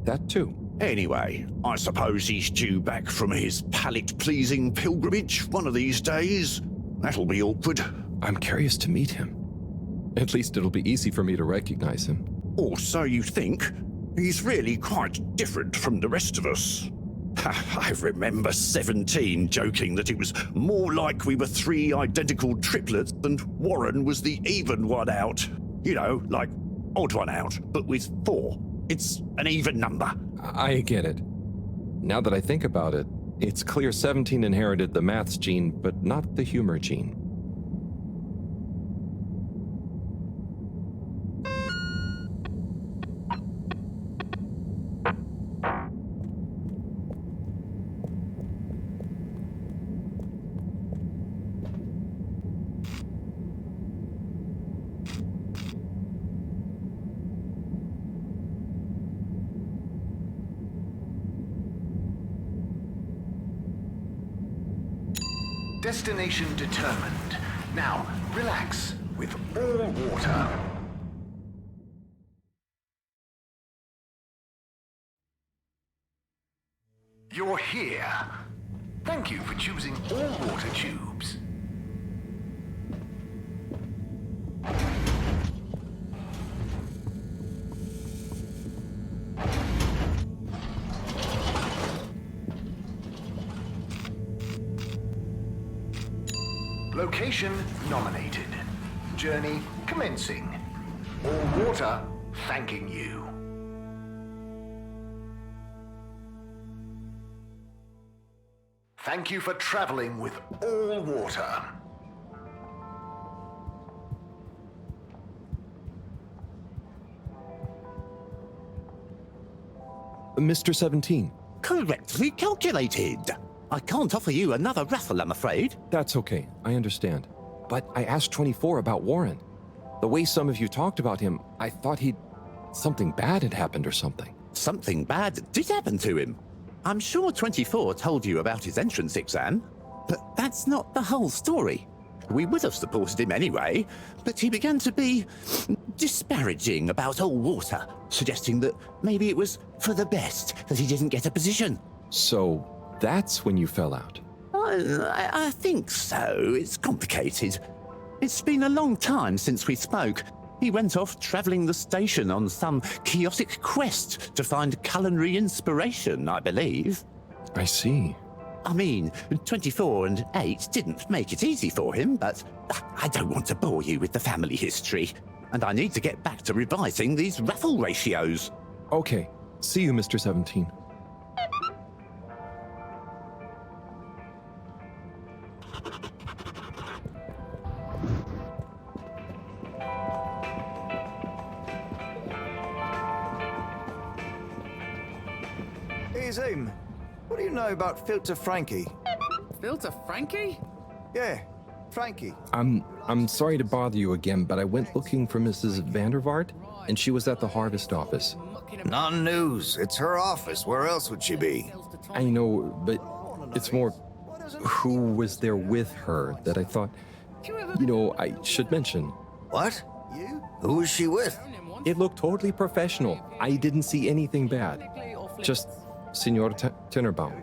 that too. Anyway, I suppose he's due back from his palate-pleasing pilgrimage one of these days. That'll be awkward. I'm curious to meet him. At least it'll be easy for me to recognize him. Or so you think. He's really quite different from the rest of us. I remember 17 joking that it was more like we were 3 identical triplets and Warren was the even one out. You know, like odd one out, but with 4. It's an even number. I get it. Now that I think about it, it's clear 17 inherited the maths gene, but not the humor gene. Destination determined. Now, relax with All Water. You're here. Thank you for choosing all water tubes. Location nominated. Journey commencing. All water thanking you. Thank you for traveling with all water. Mr. 17. Correctly calculated. I can't offer you another raffle, I'm afraid. That's okay, I understand. But I asked 24 about Warren. The way some of you talked about him, I thought something bad had happened or something. Something bad did happen to him. I'm sure 24 told you about his entrance exam, but that's not the whole story. We would have supported him anyway, but he began to be disparaging about all water, suggesting that maybe it was for the best that he didn't get a position. So that's when you fell out? I think so. It's complicated. It's been a long time since we spoke. He went off travelling the station on some chaotic quest to find culinary inspiration, I believe. I see. I mean, 24 and 8 didn't make it easy for him, but I don't want to bore you with the family history. And I need to get back to revising these raffle ratios. Okay. See you, Mr. 17. Hey, Zoom. What do you know about Filter Frankie? Filter Frankie? Yeah, Frankie. I'm sorry to bother you again, but I went looking for Mrs. Vandervaart, and she was at the harvest office. Non-news. It's her office. Where else would she be? I know, but it's more who was there with her that I thought, I should mention. What? Who was she with? It looked totally professional. I didn't see anything bad. Just Senor Tinnerbaum.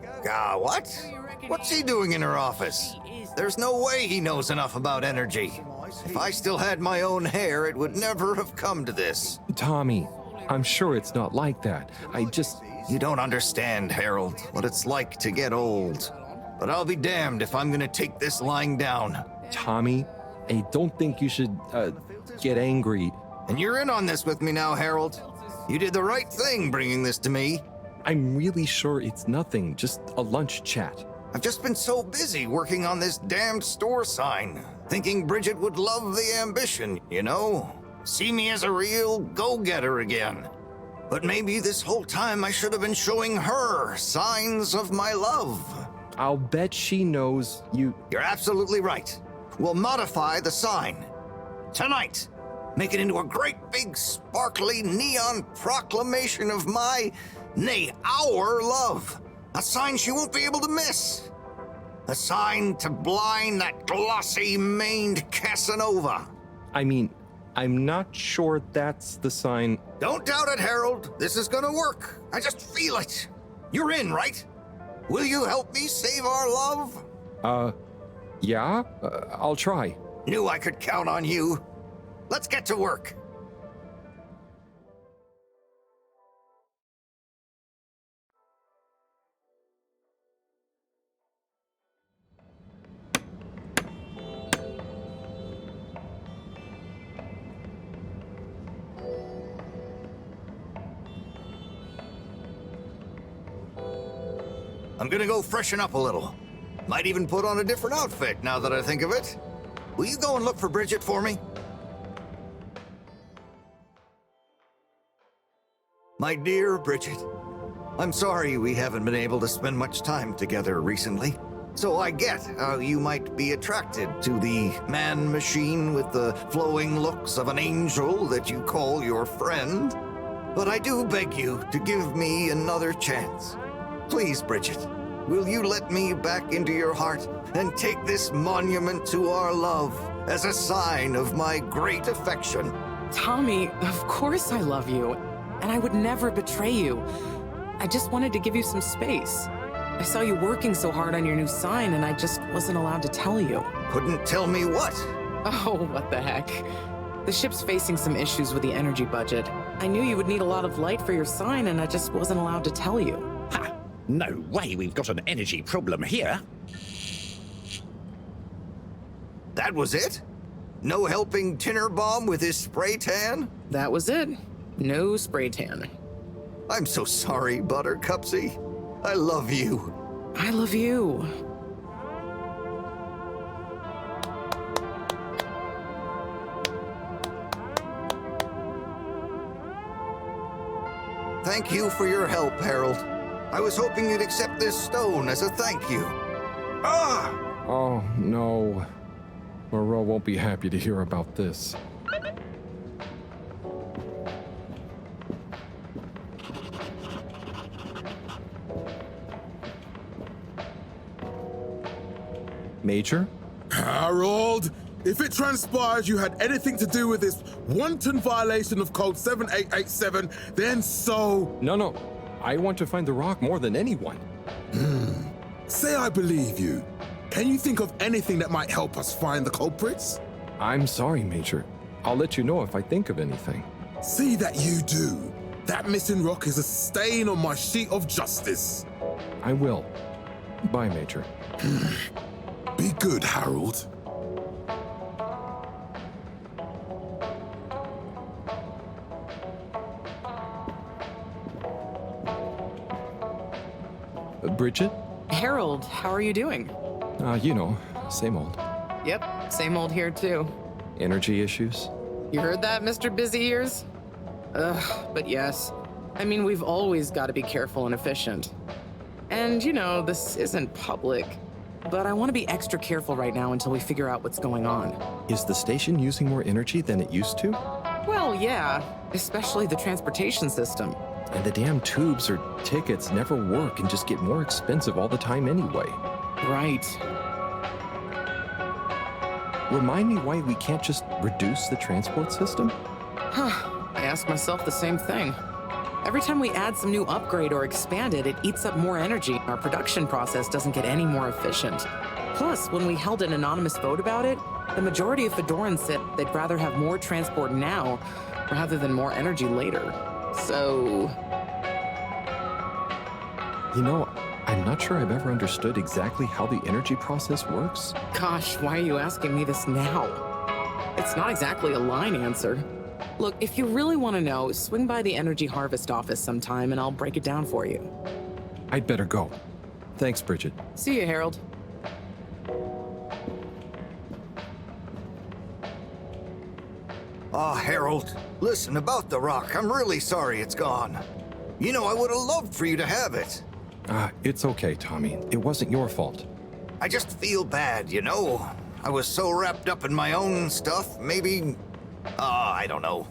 What? What's he doing in her office? There's no way he knows enough about energy. If I still had my own hair, it would never have come to this. Tommy, I'm sure it's not like that. You don't understand, Harold, what it's like to get old. But I'll be damned if I'm gonna take this lying down. Tommy, I don't think you should, get angry. And you're in on this with me now, Harold. You did the right thing bringing this to me. I'm really sure it's nothing, just a lunch chat. I've just been so busy working on this damned store sign, thinking Bridget would love the ambition, See me as a real go-getter again. But maybe this whole time I should have been showing her signs of my love. I'll bet she knows you... You're absolutely right. We'll modify the sign. Tonight. Make it into a great big sparkly neon proclamation of nay, our love. A sign she won't be able to miss. A sign to blind that glossy-maned Casanova. I mean, I'm not sure that's the sign. Don't doubt it, Harold. This is gonna work. I just feel it. You're in, right? Will you help me save our love? Yeah? I'll try. Knew I could count on you. Let's get to work. I'm gonna go freshen up a little. Might even put on a different outfit now that I think of it. Will you go and look for Bridget for me? My dear Bridget, I'm sorry we haven't been able to spend much time together recently. So I get how you might be attracted to the man-machine with the flowing looks of an angel that you call your friend. But I do beg you to give me another chance. Please, Bridget, will you let me back into your heart and take this monument to our love as a sign of my great affection? Tommy, of course I love you, and I would never betray you. I just wanted to give you some space. I saw you working so hard on your new sign, and I just wasn't allowed to tell you. Couldn't tell me what? Oh, what the heck. The ship's facing some issues with the energy budget. I knew you would need a lot of light for your sign, and I just wasn't allowed to tell you. Ha! No way we've got an energy problem here. That was it? No helping Tinnerbomb with his spray tan? That was it. No spray tan. I'm so sorry, Buttercupsy. I love you. I love you. Thank you for your help, Harold. I was hoping you'd accept this stone as a thank you. Ah! Oh, no. Moreau won't be happy to hear about this. Major? Harold, if it transpires you had anything to do with this wanton violation of Code 7887, then so... No. I want to find the rock more than anyone. Say I believe you. Can you think of anything that might help us find the culprits? I'm sorry, Major. I'll let you know if I think of anything. See that you do. That missing rock is a stain on my sheet of justice. I will. Bye, Major. Be good, Harold. Bridget? Harold, how are you doing? You know, same old. Yep, same old here too. Energy issues? You heard that, Mr. Busy Ears? Ugh, but yes. I mean, we've always got to be careful and efficient. And, you know, this isn't public, but I want to be extra careful right now until we figure out what's going on. Is the station using more energy than it used to? Well, yeah, especially the transportation system. And the damn tubes or tickets never work and just get more expensive all the time anyway. Right. Remind me why we can't just reduce the transport system? I ask myself the same thing. Every time we add some new upgrade or expand it, it eats up more energy. Our production process doesn't get any more efficient. Plus, when we held an anonymous vote about it, the majority of Fedorans said they'd rather have more transport now rather than more energy later. So... You know, I'm not sure I've ever understood exactly how the energy process works. Gosh, why are you asking me this now? It's not exactly a line answer. Look, if you really want to know, swing by the Energy Harvest office sometime and I'll break it down for you. I'd better go. Thanks, Bridget. See you, Harold. Harold, listen, about the rock, I'm really sorry it's gone. You know, I would have loved for you to have it. It's okay, Tommy. It wasn't your fault. I just feel bad, you know? I was so wrapped up in my own stuff, maybe... I don't know.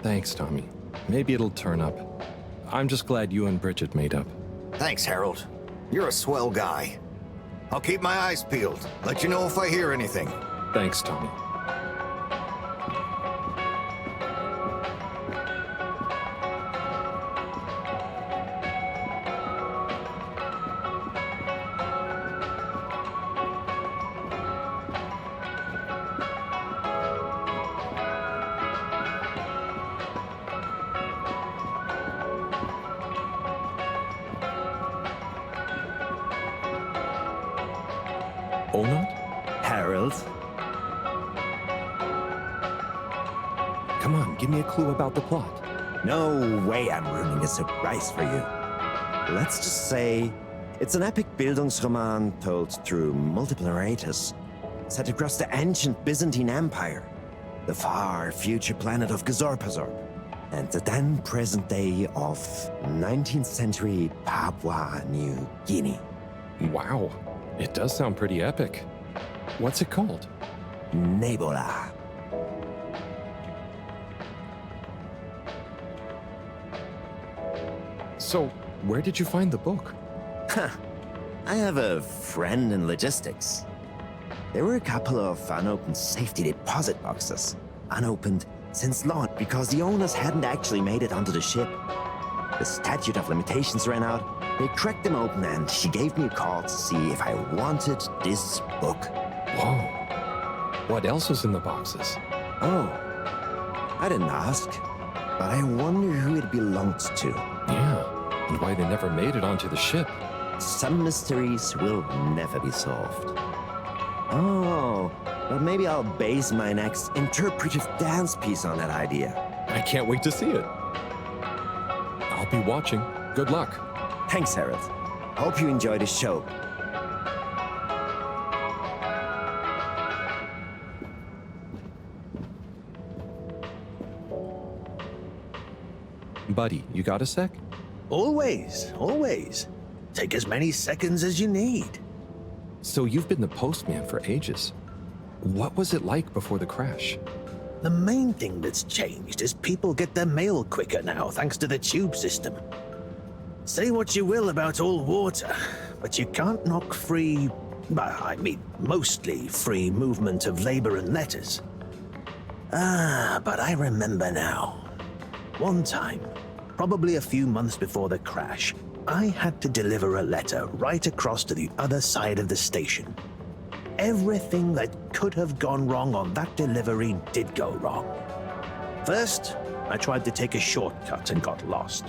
Thanks, Tommy. Maybe it'll turn up. I'm just glad you and Bridget made up. Thanks, Harold. You're a swell guy. I'll keep my eyes peeled. Let you know if I hear anything. Thanks, Tommy. Onat? Harold? Come on, give me a clue about the plot. No way I'm ruining a surprise for you. Let's just say it's an epic Bildungsroman told through multiple narrators, set across the ancient Byzantine Empire, the far future planet of Gazorpazorp, and the then present day of 19th century Papua New Guinea. Wow, it does sound pretty epic. What's it called? Nebola. So, where did you find the book? I have a friend in logistics. There were a couple of unopened safety deposit boxes, unopened since launch because the owners hadn't actually made it onto the ship. The statute of limitations ran out, They cracked them open and she gave me a call to see if I wanted this book. Whoa. What else was in the boxes? Oh, I didn't ask, but I wonder who it belonged to. Yeah, and why they never made it onto the ship. Some mysteries will never be solved. Oh, but maybe I'll base my next interpretive dance piece on that idea. I can't wait to see it. I'll be watching. Good luck. Thanks, Harold. Hope you enjoy the show. Buddy, you got a sec? Always, always. Take as many seconds as you need. So you've been the postman for ages. What was it like before the crash? The main thing that's changed is people get their mail quicker now, thanks to the tube system. Say what you will about all water, but you can't knock free, mostly free movement of labor and letters. But I remember now. One time, probably a few months before the crash, I had to deliver a letter right across to the other side of the station. Everything that could have gone wrong on that delivery did go wrong. First, I tried to take a shortcut and got lost.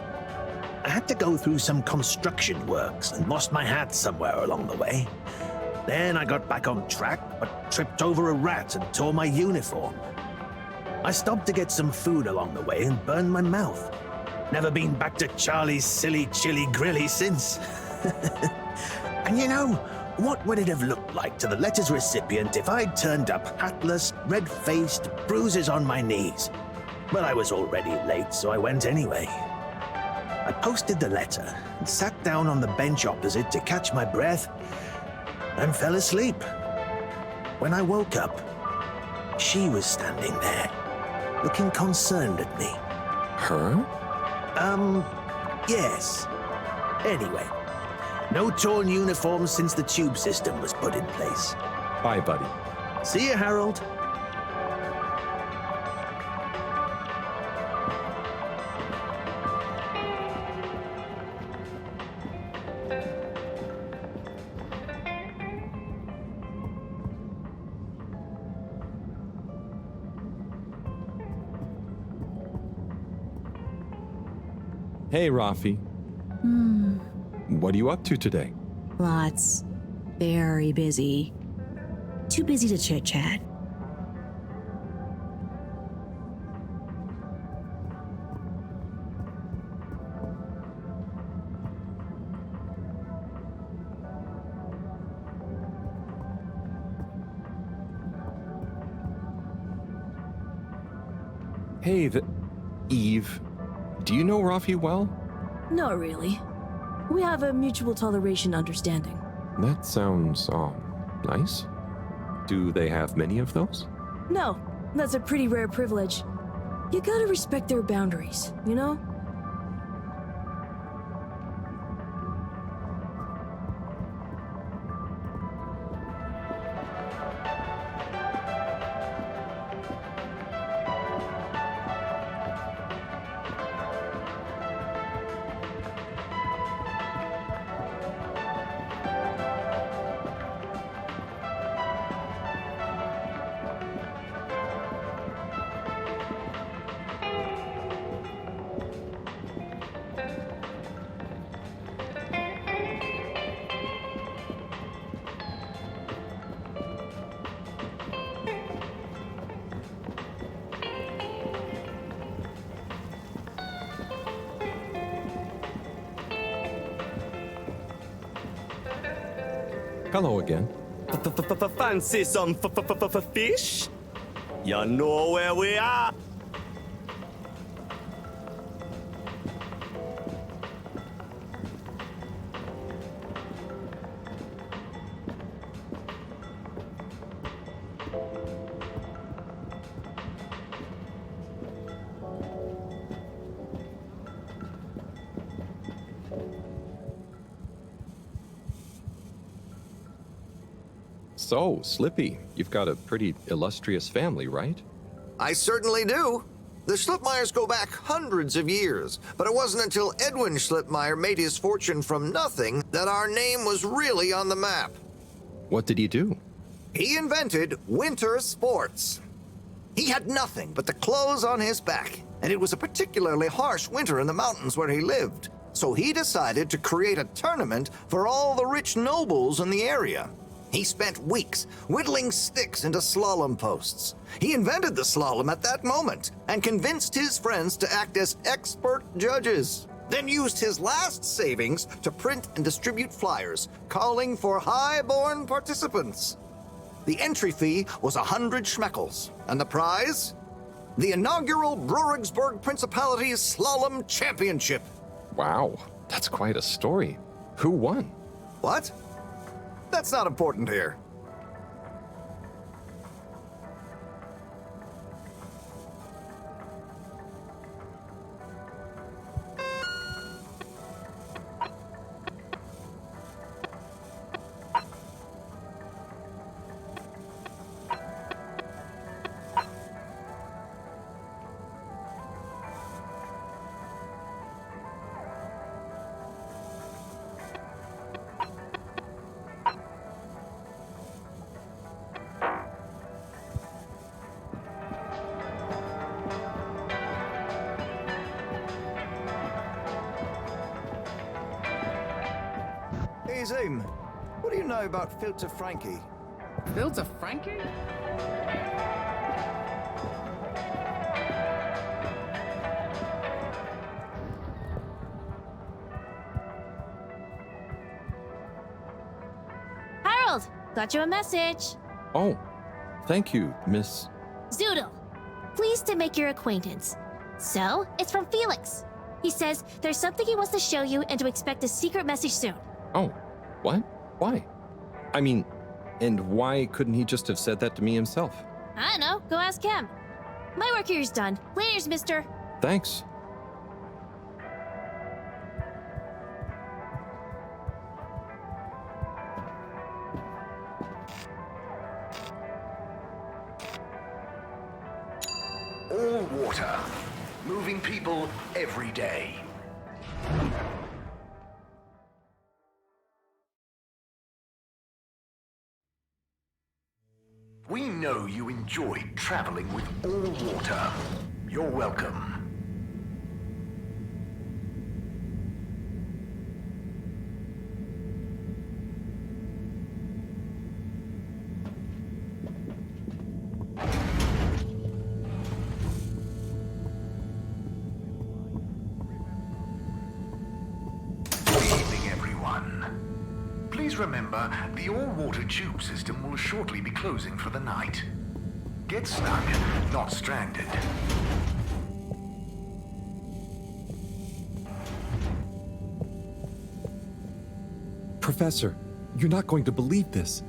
I had to go through some construction works and lost my hat somewhere along the way. Then I got back on track, but tripped over a rat and tore my uniform. I stopped to get some food along the way and burned my mouth. Never been back to Charlie's silly chili grilly since. And you know, what would it have looked like to the letter's recipient if I'd turned up hatless, red-faced, bruises on my knees? But I was already late, so I went anyway. I posted the letter and sat down on the bench opposite to catch my breath and fell asleep. When I woke up, she was standing there, looking concerned at me. Her? Yes. Anyway, no torn uniforms since the tube system was put in place. Bye, buddy. See you, Harold. Hey, Rafi. What are you up to today? Lots. Very busy. Too busy to chit-chat. Hey, Eve. Do you know Rafi well? Not really. We have a mutual toleration understanding. That sounds, nice. Do they have many of those? No, that's a pretty rare privilege. You gotta respect their boundaries, you know? Hello again. Fancy some fish? You know where we are? So, Slippy, you've got a pretty illustrious family, right? I certainly do. The Schlipmeyers go back hundreds of years, but it wasn't until Edwin Schlipmeyer made his fortune from nothing that our name was really on the map. What did he do? He invented winter sports. He had nothing but the clothes on his back, and it was a particularly harsh winter in the mountains where he lived. So he decided to create a tournament for all the rich nobles in the area. He spent weeks whittling sticks into slalom posts. He invented the slalom at that moment and convinced his friends to act as expert judges. Then used his last savings to print and distribute flyers calling for high-born participants. The entry fee was 100 schmeckles, and the prize? The inaugural Brurigsburg Principality's Slalom Championship. Wow, that's quite a story. Who won? What? That's not important here. Hey, Zoom. What do you know about Filter Frankie? Filter Frankie? Harold, got you a message. Oh, thank you, Miss... Zoodle, pleased to make your acquaintance. So, it's from Felix. He says there's something he wants to show you and to expect a secret message soon. Oh, what? Why? I mean, and why couldn't he just have said that to me himself? I don't know, go ask him. My work here's done. Laters, mister. Thanks. All water. Moving people every day. We know you enjoyed traveling with all water. You're welcome. Please remember, the all-water tube system will shortly be closing for the night. Get stuck, not stranded. Professor, you're not going to believe this.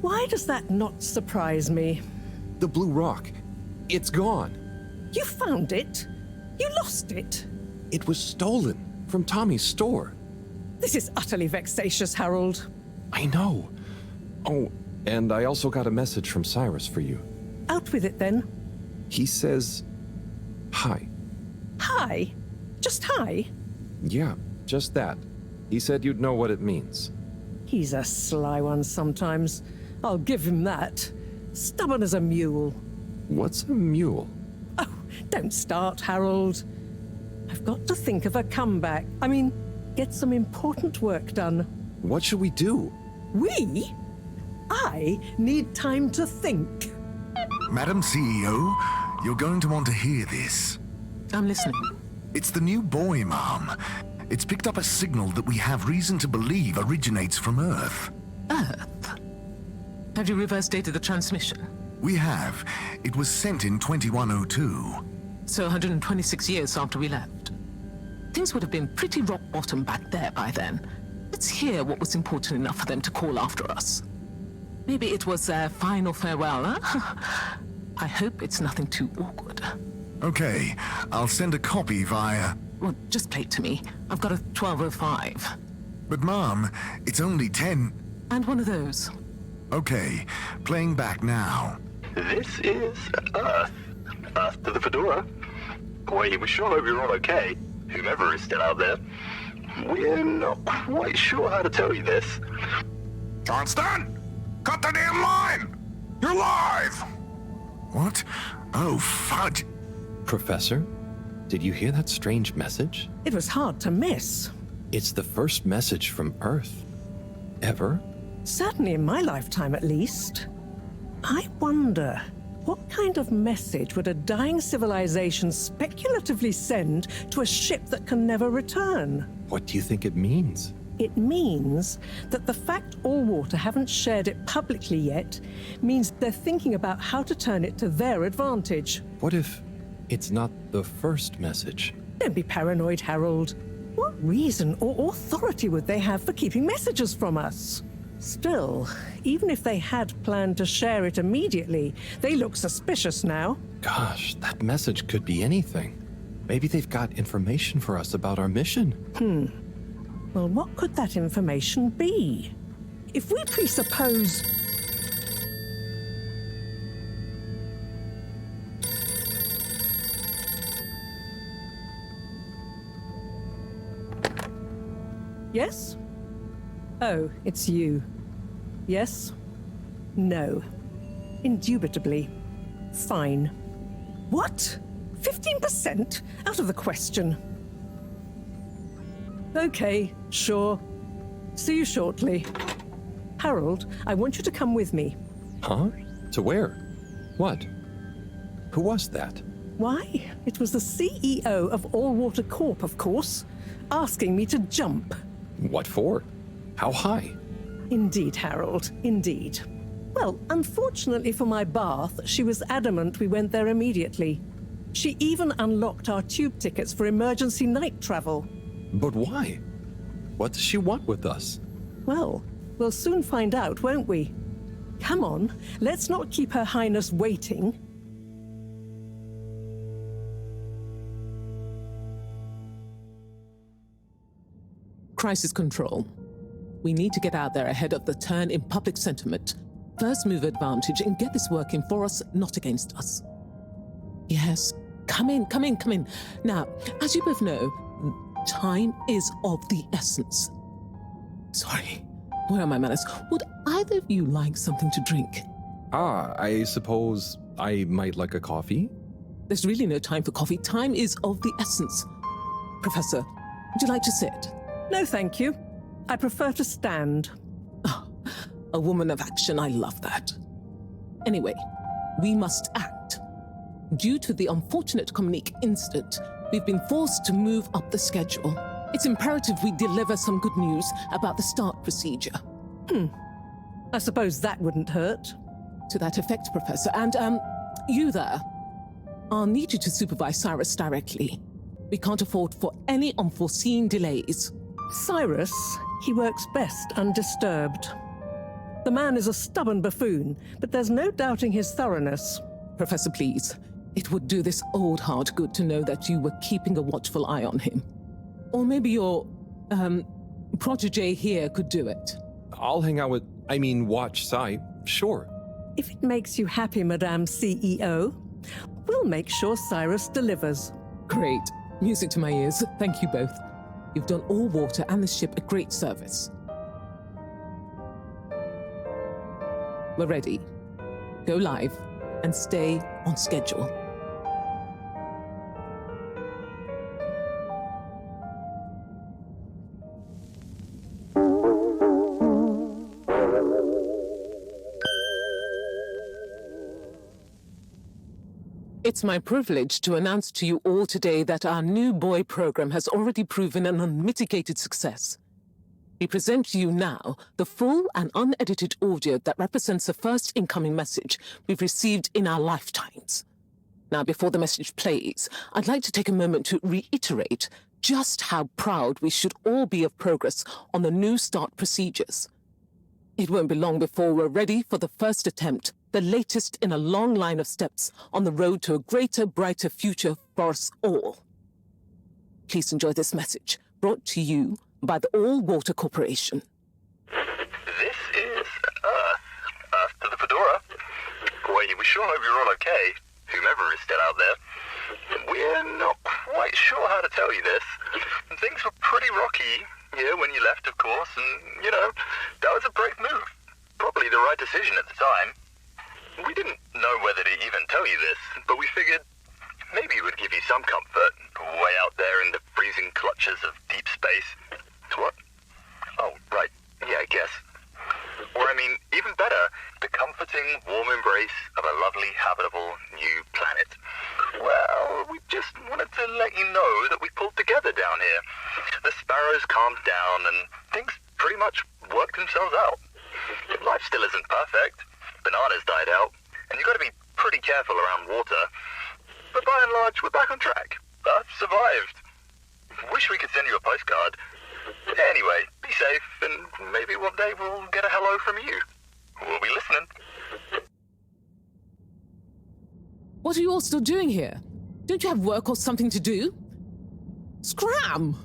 Why does that not surprise me? The blue rock. It's gone. You found it? You lost it? It was stolen from Tommy's store. This is utterly vexatious, Harold. I know. Oh, and I also got a message from Cyrus for you. Out with it, then. He says, hi. Hi? Just hi? Yeah, just that. He said you'd know what it means. He's a sly one sometimes. I'll give him that. Stubborn as a mule. What's a mule? Oh, don't start, Harold. I've got to think of a comeback. I mean, get some important work done. What should we do? We? I need time to think. Madam CEO, you're going to want to hear this. I'm listening. It's the new buoy, Mom. It's picked up a signal that we have reason to believe originates from Earth. Earth? Have you reverse dated the transmission? We have. It was sent in 2102. So 126 years after we left. Things would have been pretty rock bottom back there by then. Let's hear what was important enough for them to call after us. Maybe it was their final farewell, huh? I hope it's nothing too awkward. Okay, I'll send a copy via... Well, just play it to me. I've got a 1205. But Mom, it's only 10... And one of those. Okay, playing back now. This is Earth. Earth to the Fedora. We sure hope you're all okay, whomever is still out there. We're not quite sure how to tell you this. Johnston! Cut the damn line! You're live! What? Oh, fudge. Professor, did you hear that strange message? It was hard to miss. It's the first message from Earth. Ever? Certainly in my lifetime, at least. I wonder, what kind of message would a dying civilization speculatively send to a ship that can never return? What do you think it means? It means that the fact Allwater haven't shared it publicly yet means they're thinking about how to turn it to their advantage. What if it's not the first message? Don't be paranoid, Harold. What reason or authority would they have for keeping messages from us? Still, even if they had planned to share it immediately, they look suspicious now. Gosh, that message could be anything. Maybe they've got information for us about our mission. Well, what could that information be? If we presuppose... Yes? Oh, it's you. Yes? No. Indubitably. Fine. What? 15%? Out of the question. Okay, sure. See you shortly. Harold, I want you to come with me. Huh? To where? What? Who was that? Why? It was the CEO of Allwater Corp, of course, asking me to jump. What for? How high? Indeed, Harold, indeed. Well, unfortunately for my bath, she was adamant we went there immediately. She even unlocked our tube tickets for emergency night travel. But why? What does she want with us? Well, we'll soon find out, won't we? Come on, let's not keep Her Highness waiting. Crisis control. We need to get out there ahead of the turn in public sentiment. First move advantage and get this working for us, not against us. Yes, come in. Now, as you both know, time is of the essence. Sorry, where are my manners? Would either of you like something to drink? I suppose I might like a coffee? There's really no time for coffee. Time is of the essence. Professor, would you like to sit? No, thank you. I prefer to stand. Oh, a woman of action, I love that. Anyway, we must act. Due to the unfortunate Communique incident, we've been forced to move up the schedule. It's imperative we deliver some good news about the start procedure. I suppose that wouldn't hurt. To that effect, Professor. And, you there. I'll need you to supervise Cyrus directly. We can't afford for any unforeseen delays. Cyrus, he works best undisturbed. The man is a stubborn buffoon, but there's no doubting his thoroughness. Professor, please. It would do this old heart good to know that you were keeping a watchful eye on him. Or maybe your, protege here could do it. I'll hang out with, watch Cy, sure. If it makes you happy, Madame CEO, we'll make sure Cyrus delivers. Great. Music to my ears. Thank you both. You've done Allwater and the ship a great service. We're ready. Go live and stay on schedule. It's my privilege to announce to you all today that our new buoy program has already proven an unmitigated success. We present to you now the full and unedited audio that represents the first incoming message we've received in our lifetimes. Now, before the message plays, I'd like to take a moment to reiterate just how proud we should all be of progress on the new start procedures. It won't be long before we're ready for the first attempt, the latest in a long line of steps on the road to a greater, brighter future for us all. Please enjoy this message, brought to you by the Allwater Corporation. This is Earth to the Fedora. We sure hope you're all okay, whomever is still out there. We're not quite sure how to tell you this. Things were pretty rocky here when you left, of course, and, that was a brave move. Probably the right decision at the time. We didn't know whether to even tell you this, but we figured maybe it would give you some comfort, way out there in the freezing clutches of deep space. What? Oh, right. Yeah, I guess. Or, even better, the comforting, warm embrace of a lovely, habitable, new planet. Well, we just wanted to let you know that we pulled together down here. The sparrows calmed down, and things pretty much worked themselves out. Life still isn't perfect. Bananas died out, and you got to be pretty careful around water. But by and large, we're back on track. I've survived. Wish we could send you a postcard. Anyway, be safe, and maybe one day we'll get a hello from you. We'll be listening. What are you all still doing here? Don't you have work or something to do? Scram!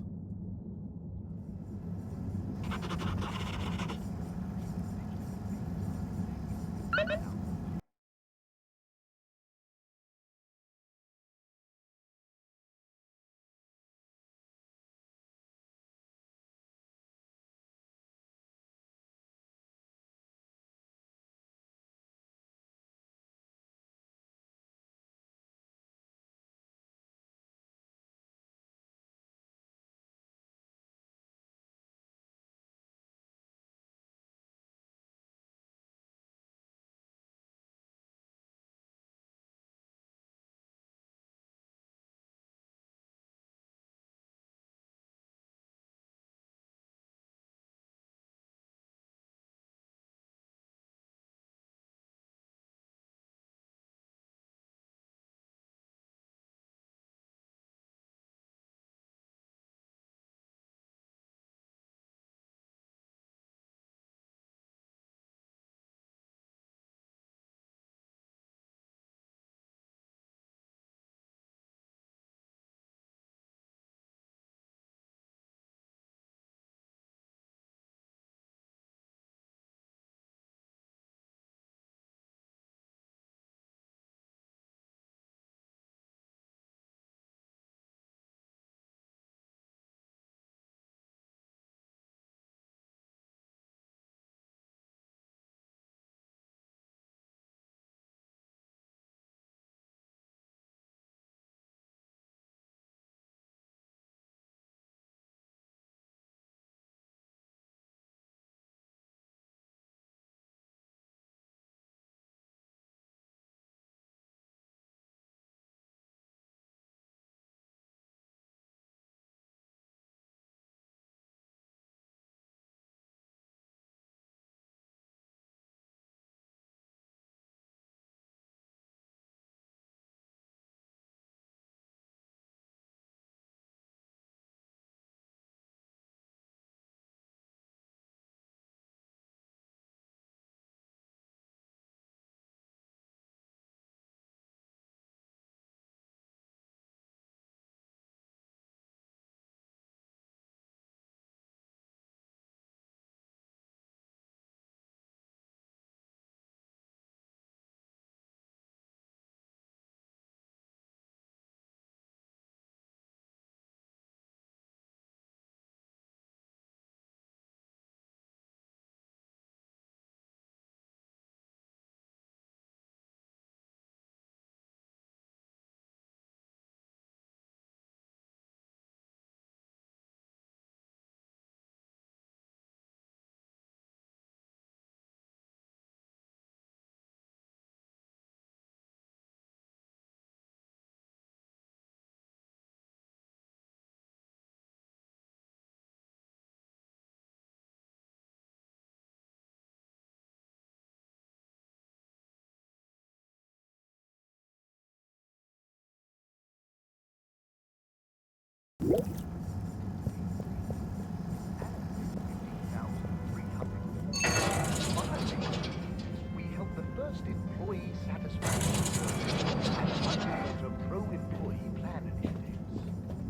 We held the first employee satisfaction survey and underwater pro-employee plan initiatives,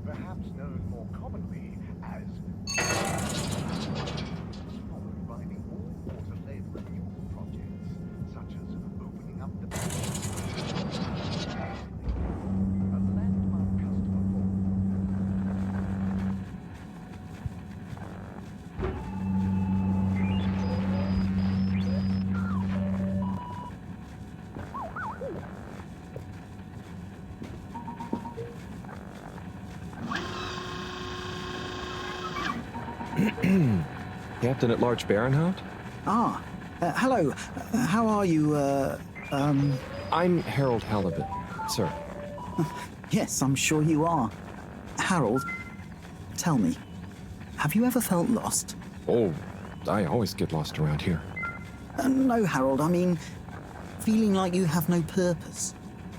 perhaps known more commonly as followed by the all-water-led renewal projects, such as opening up the a landmark Captain at Large Baronhout? Ah, hello. How are you, I'm Harold Halibut, sir. Yes, I'm sure you are. Harold, tell me, have you ever felt lost? Oh, I always get lost around here. No, Harold, I mean, feeling like you have no purpose.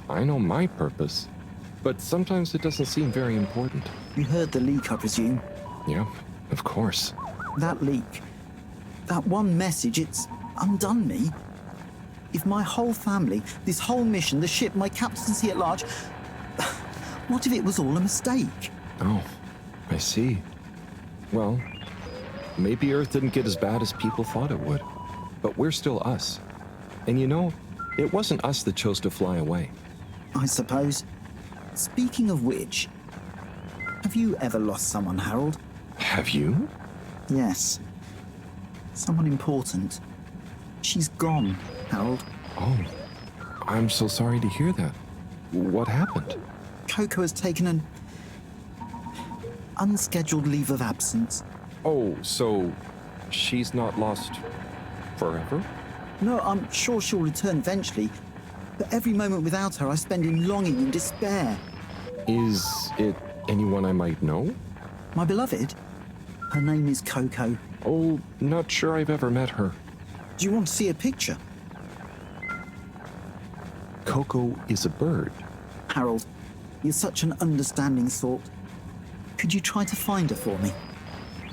I know my purpose, but sometimes it doesn't seem very important. You heard the leak, I presume? Yep, of course. That leak, that one message, it's undone me. If my whole family, this whole mission, the ship, my captaincy at large, what if it was all a mistake? Oh, I see. Well, maybe Earth didn't get as bad as people thought it would. But we're still us. And you know, it wasn't us that chose to fly away. I suppose. Speaking of which, have you ever lost someone, Harold? Have you? Yes. Someone important. She's gone, Harold. Oh, I'm so sorry to hear that. What happened? Coco has taken an unscheduled leave of absence. Oh, so she's not lost forever? No, I'm sure she'll return eventually. But every moment without her I spend in longing and despair. Is it anyone I might know? My beloved? Her name is Coco. Oh, not sure I've ever met her. Do you want to see a picture? Coco is a bird. Harold, you're such an understanding sort. Could you try to find her for me?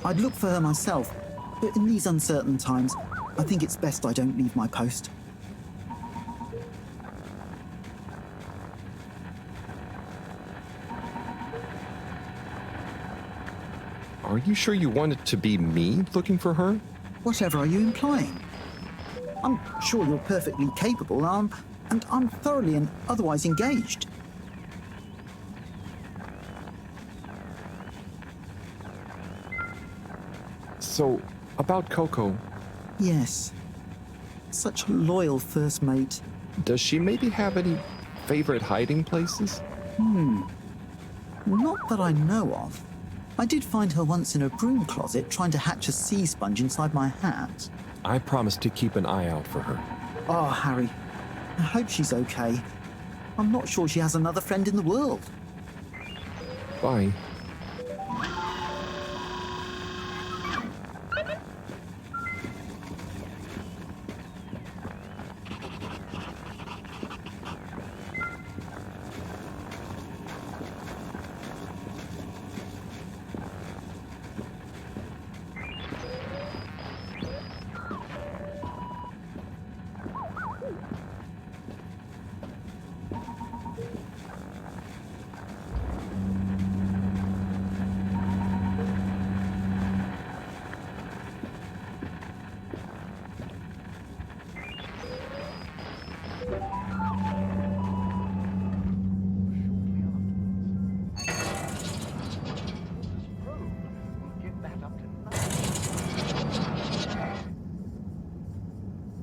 I'd look for her myself, but in these uncertain times, I think it's best I don't leave my post. Are you sure you want it to be me looking for her? Whatever are you implying? I'm sure you're perfectly capable, and I'm thoroughly and otherwise engaged. So, about Coco. Yes. Such a loyal first mate. Does she maybe have any favorite hiding places? Not that I know of. I did find her once in a broom closet trying to hatch a sea sponge inside my hat. I promised to keep an eye out for her. Oh, Harry. I hope she's okay. I'm not sure she has another friend in the world. Bye.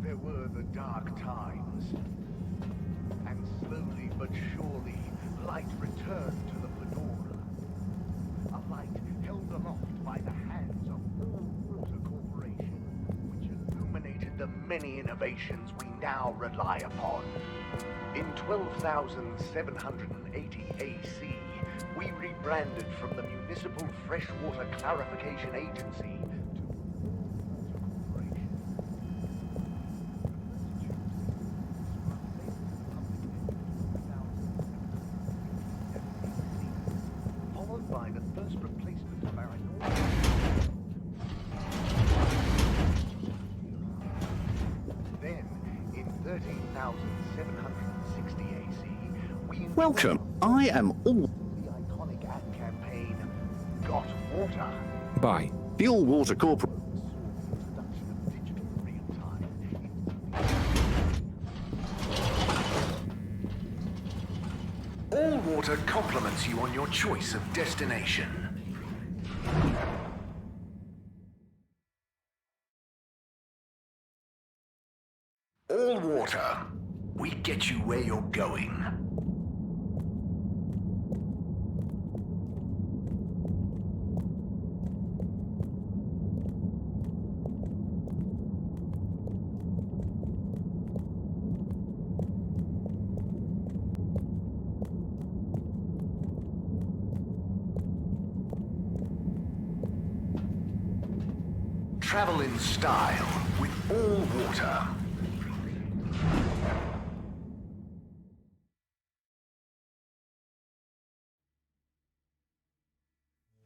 There were the dark times, and slowly but surely, light returned to the Fedora. A light held aloft by the hands of All Water Corporation, which illuminated the many innovations we now rely upon. In 12,780 AC, we rebranded from the Municipal Freshwater Clarification Agency followed by the first replacement of our Then, in 13,760 AC, we Welcome. I am all the iconic ad campaign, Got Water. Bye. the All Water Corporation. All Water compliments you on your choice of destination. All Water. We get you where you're going. Travel in style with all water.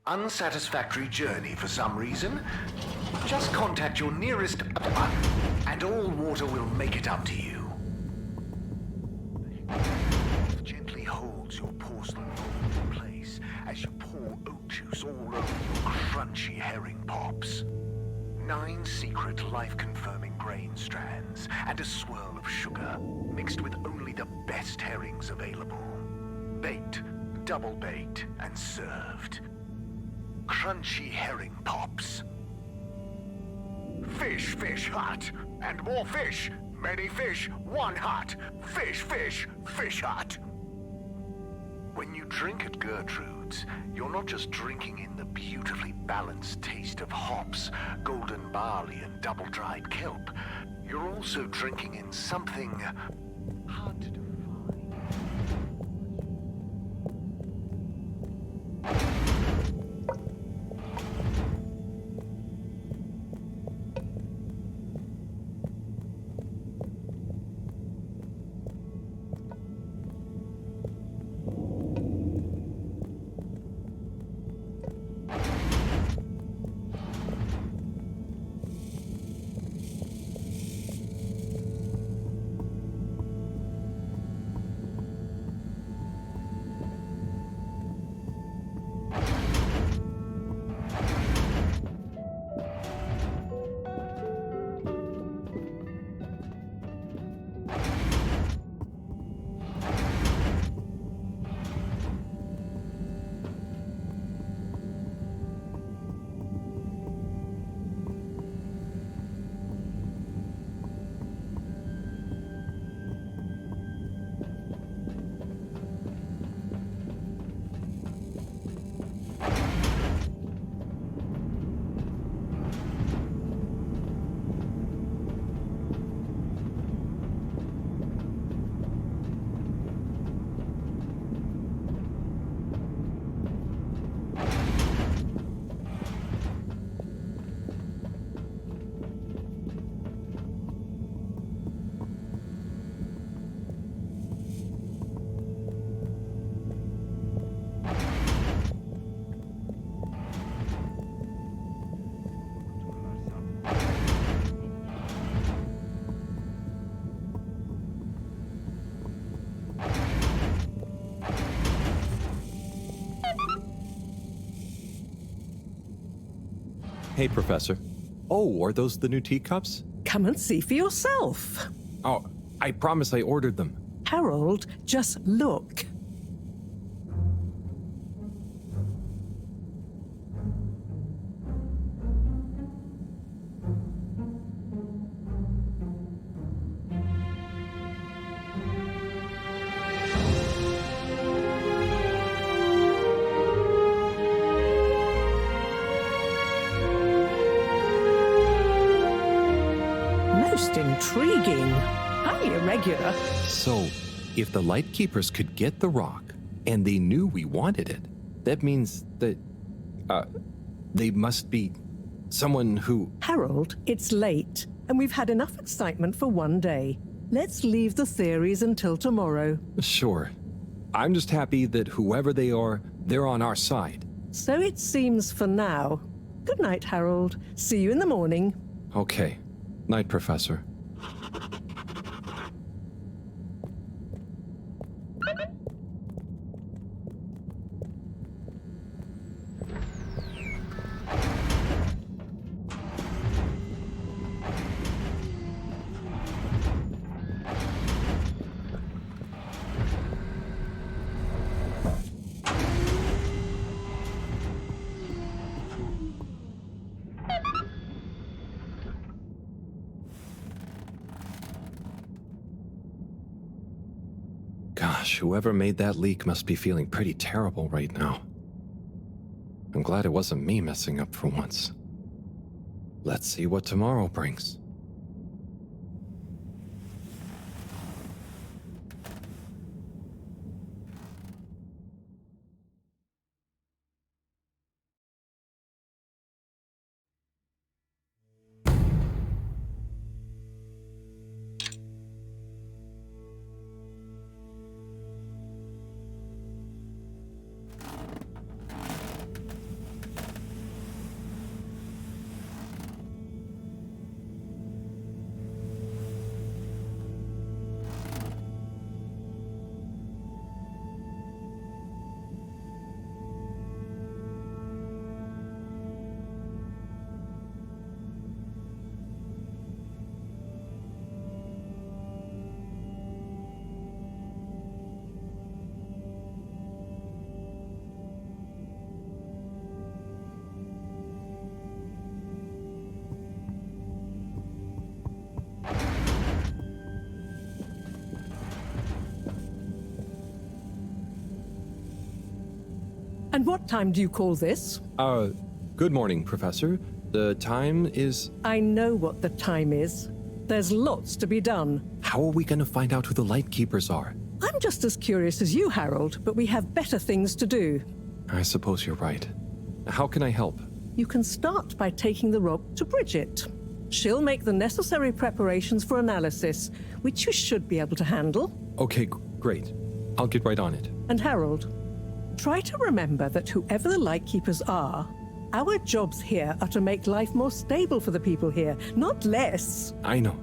Unsatisfactory journey for some reason? Just contact your nearest and all water will make it up to you. Gently holds your porcelain bowl in place as you pour oat juice all over your crunchy herring pops. 9 secret life-confirming grain strands and a swirl of sugar mixed with only the best herrings available. Baked, double-baked, and served. Crunchy herring pops. Fish, fish, hut. And more fish. Many fish, one hut. Fish, fish, fish hut. When you drink at Gertrude's, you're not just drinking in the beautifully balanced taste of hops, golden barley, and double-dried kelp. You're also drinking in something hard to define. Hey, Professor. Oh, are those the new teacups? Come and see for yourself. Oh, I promise I ordered them. Harold, just look. Most intriguing. Highly irregular. So, if the Lightkeepers could get the rock, and they knew we wanted it, that means that, they must be someone who... Harold, it's late, and we've had enough excitement for one day. Let's leave the theories until tomorrow. Sure. I'm just happy that whoever they are, they're on our side. So it seems for now. Good night, Harold. See you in the morning. Okay. Night, Professor. Gosh, whoever made that leak must be feeling pretty terrible right now. I'm glad it wasn't me messing up for once. Let's see what tomorrow brings. And what time do you call this? Good morning, Professor. The time is... I know what the time is. There's lots to be done. How are we going to find out who the Lightkeepers are? I'm just as curious as you, Harold, but we have better things to do. I suppose you're right. How can I help? You can start by taking the rock to Bridget. She'll make the necessary preparations for analysis, which you should be able to handle. Okay, great. I'll get right on it. And Harold, try to remember that whoever the Lightkeepers are, our jobs here are to make life more stable for the people here, not less. I know.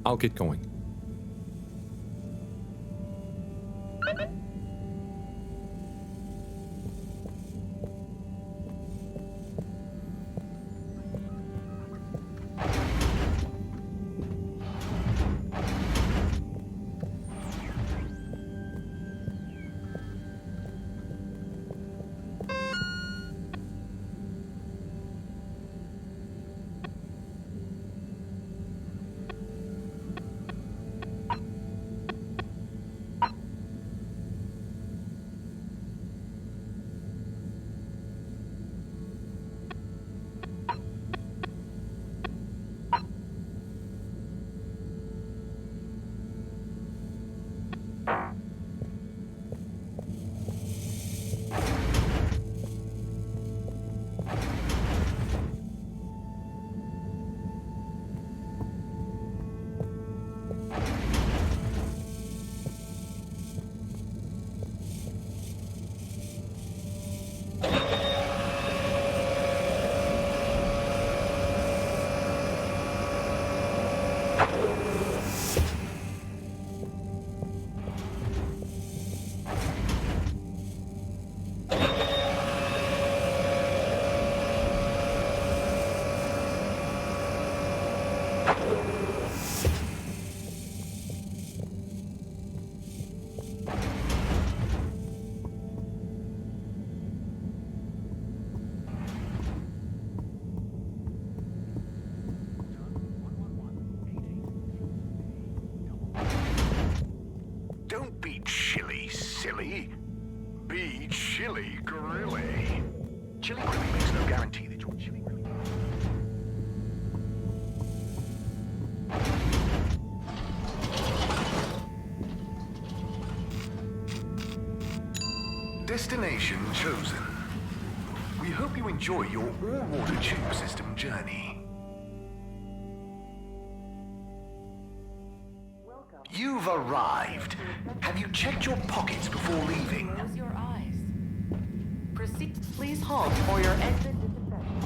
I'll get going. Don't be chilly, silly. Be chilly, grilly. Chilly grilly makes no guarantee that you're chilly grilly. Destination chosen. We hope you enjoy your all-water tube system journey. You've arrived. Have you checked your pockets before leaving? Close your eyes. Proceed. Please halt for your exit disinfection.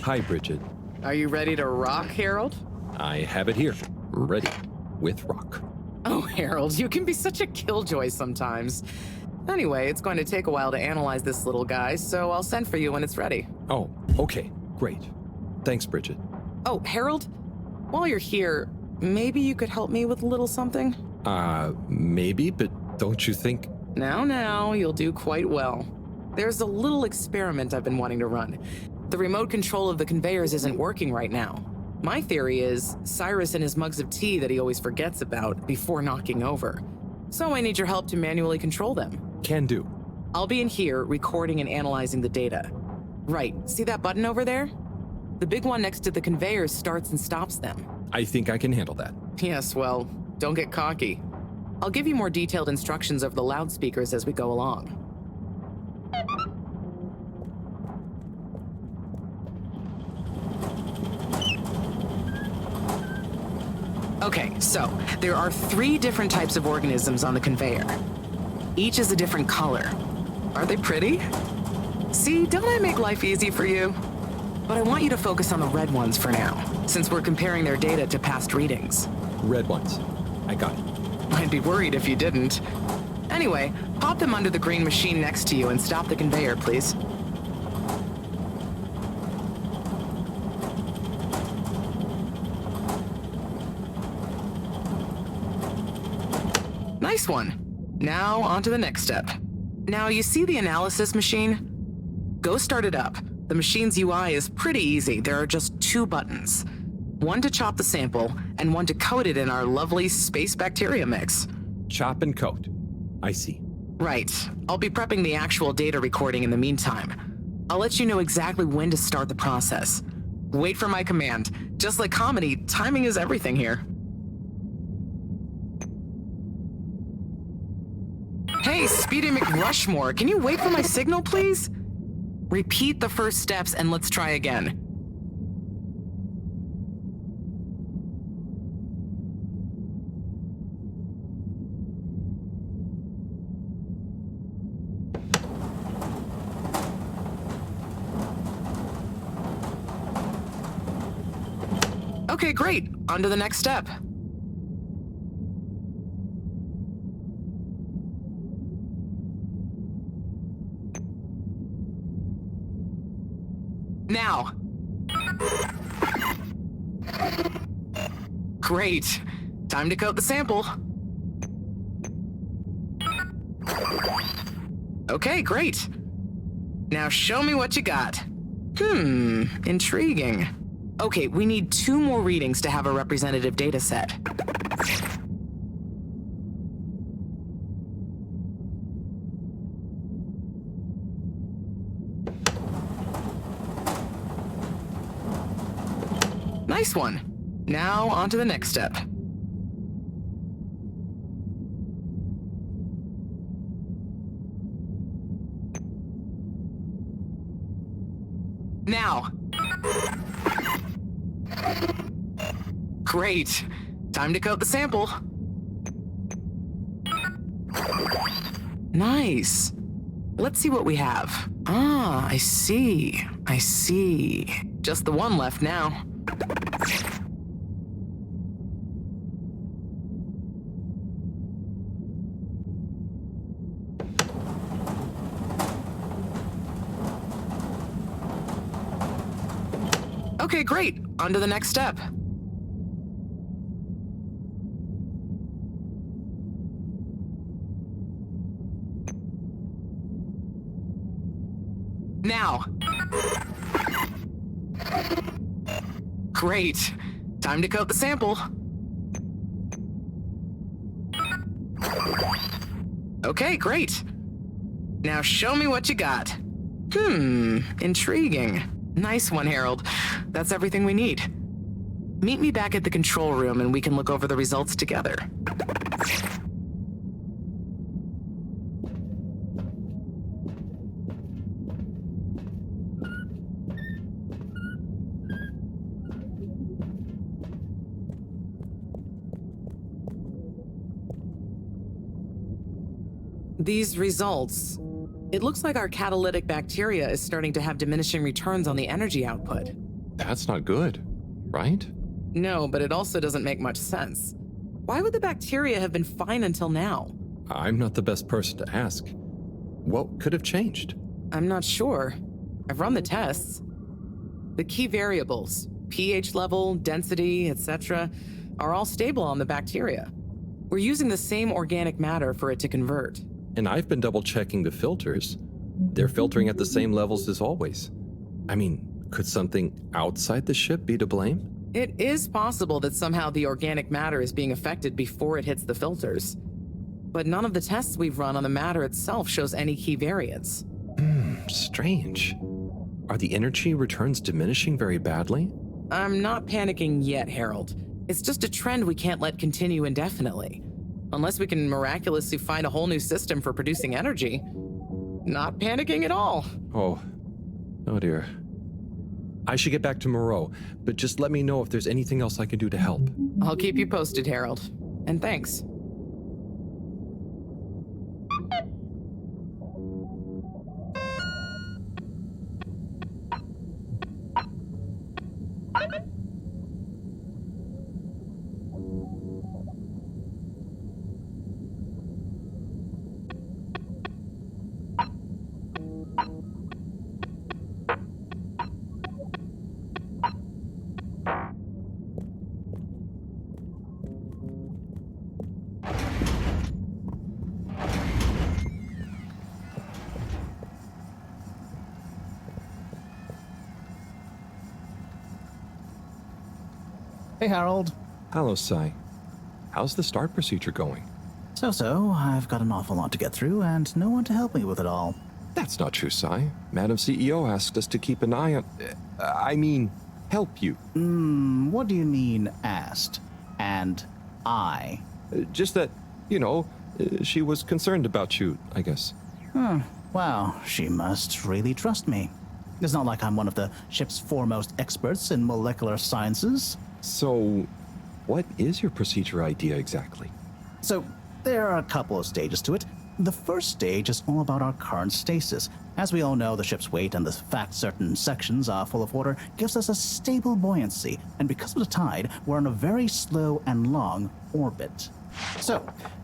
Hi, Bridget. Are you ready to rock, Harold? I have it here. Ready. With rock. Oh, Harold, you can be such a killjoy sometimes. Anyway, it's going to take a while to analyze this little guy, so I'll send for you when it's ready. Oh, okay. Great. Thanks, Bridget. Oh, Harold, while you're here, maybe you could help me with a little something? Maybe, but don't you think... Now, you'll do quite well. There's a little experiment I've been wanting to run. The remote control of the conveyors isn't working right now. My theory is Cyrus and his mugs of tea that he always forgets about before knocking over. So I need your help to manually control them. Can do. I'll be in here recording and analyzing the data. Right, see that button over there? The big one next to the conveyors starts and stops them. I think I can handle that. Yes, well, don't get cocky. I'll give you more detailed instructions over the loudspeakers as we go along. Okay, so there are 3 different types of organisms on the conveyor. Each is a different color. Are they pretty? See, don't I make life easy for you? But I want you to focus on the red ones for now, since we're comparing their data to past readings. Red ones. I got it. I'd be worried if you didn't. Anyway, pop them under the green machine next to you and stop the conveyor, please. Nice one. Now, on to the next step. Now, you see the analysis machine? Go start it up. The machine's UI is pretty easy. There are just 2 buttons. One to chop the sample, and one to coat it in our lovely space bacteria mix. Chop and coat. I see. Right. I'll be prepping the actual data recording in the meantime. I'll let you know exactly when to start the process. Wait for my command. Just like comedy, timing is everything here. Hey, Speedy McRushmore, can you wait for my signal, please? Repeat the first steps and let's try again. Okay, great. On to the next step. Now. Great. Time to coat the sample. Okay, great. Now show me what you got. Intriguing. Okay, we need 2 more readings to have a representative data set. Nice one. Now, on to the next step. Now. Great. Time to coat the sample. Nice. Let's see what we have. Ah, I see. I see. Just the one left now. Okay, great. On to the next step. Now. Great. Time to coat the sample. Okay, great. Now show me what you got. Intriguing. Nice one, Harold. That's everything we need. Meet me back at the control room and we can look over the results together. These results, it looks like our catalytic bacteria is starting to have diminishing returns on the energy output. That's not good, right? No, but it also doesn't make much sense. Why would the bacteria have been fine until now? I'm not the best person to ask. What could have changed? I'm not sure. I've run the tests. The key variables, pH level, density, etc., are all stable on the bacteria. We're using the same organic matter for it to convert. And I've been double-checking the filters. They're filtering at the same levels as always. I mean, could something outside the ship be to blame? It is possible that somehow the organic matter is being affected before it hits the filters. But none of the tests we've run on the matter itself shows any key variants. Strange. Are the energy returns diminishing very badly? I'm not panicking yet, Harold. It's just a trend we can't let continue indefinitely. Unless we can miraculously find a whole new system for producing energy. Not panicking at all. Oh dear. I should get back to Moreau, but just let me know if there's anything else I can do to help. I'll keep you posted, Harold. And thanks. Hey, Harold. Hello, Sai. How's the start procedure going? So, I've got an awful lot to get through, and no one to help me with it all. That's not true, Sai. Madam CEO asked us to keep an eye on... help you. What do you mean, asked? And I? Just that, she was concerned about you, I guess. Wow, she must really trust me. It's not like I'm one of the ship's foremost experts in molecular sciences. So, what is your procedure idea exactly? So, there are a couple of stages to it. The first stage is all about our current stasis. As we all know, the ship's weight and the fact certain sections are full of water gives us a stable buoyancy, and because of the tide, we're on a very slow and long orbit. So,